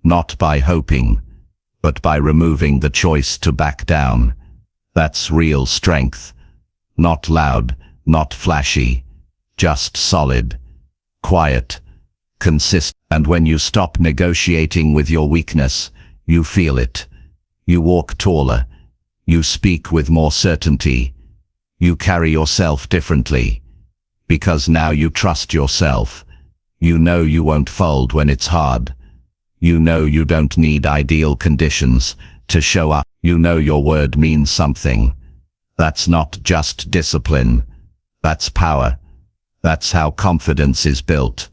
not by hoping, but by removing the choice to back down. That's real strength. Not loud, not flashy, just solid, quiet, consistent. And when you stop negotiating with your weakness, you feel it. You walk taller. You speak with more certainty. You carry yourself differently. Because now you trust yourself. You know you won't fold when it's hard. You know you don't need ideal conditions to show up. You know your word means something. That's not just discipline. That's power. That's how confidence is built.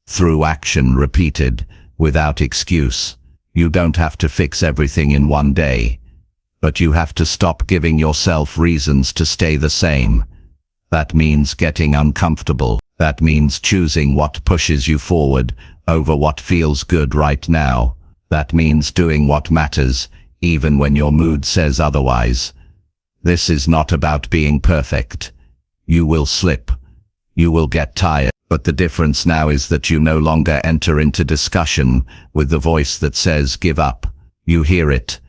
Through action repeated, without excuse. You don't have to fix everything in one day. But you have to stop giving yourself reasons to stay the same. That means getting uncomfortable. That means choosing what pushes you forward over what feels good right now. That means doing what matters, even when your mood says otherwise. This is not about being perfect. You will slip. You will get tired. But the difference now is that you no longer enter into discussion with the voice that says give up. You hear it,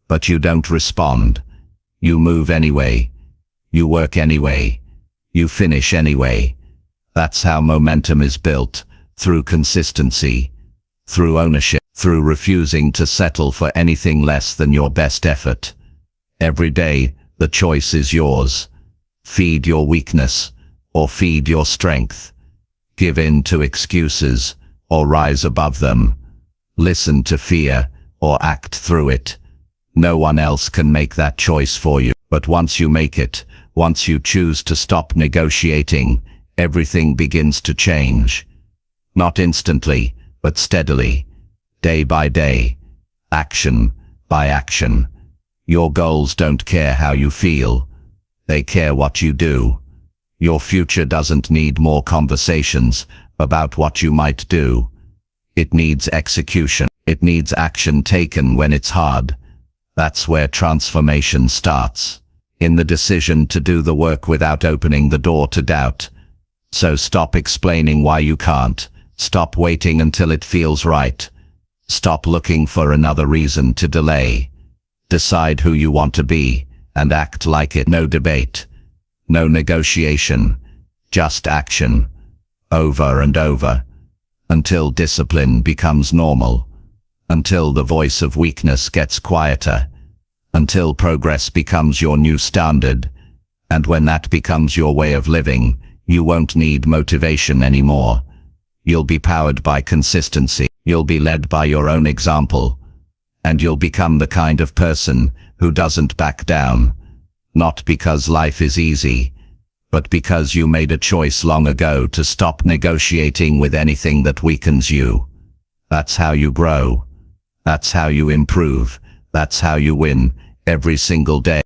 but you don't respond. You move anyway. You work anyway. You finish anyway. That's how momentum is built, through consistency, through ownership, through refusing to settle for anything less than your best effort. Every day, the choice is yours. Feed your weakness, or feed your strength. Give in to excuses, or rise above them. Listen to fear, or act through it. No one else can make that choice for you. But once you make it, once you choose to stop negotiating, everything begins to change. Not instantly, but steadily. Day by day. Action by action. Your goals don't care how you feel. They care what you do. Your future doesn't need more conversations about what you might do. It needs execution. It needs action taken when it's hard. That's where transformation starts. In the decision to do the work without opening the door to doubt. So stop explaining why you can't. Stop waiting until it feels right. Stop looking for another reason to delay. Decide who you want to be, and act like it. No debate. No negotiation. Just action. Over and over. Until discipline becomes normal. Until the voice of weakness gets quieter. Until progress becomes your new standard. And when that becomes your way of living, you won't need motivation anymore. You'll be powered by consistency. You'll be led by your own example. And you'll become the kind of person who doesn't back down. Not because life is easy, but because you made a choice long ago to stop negotiating with anything that weakens you. That's how you grow. That's how you improve. That's how you win every single day.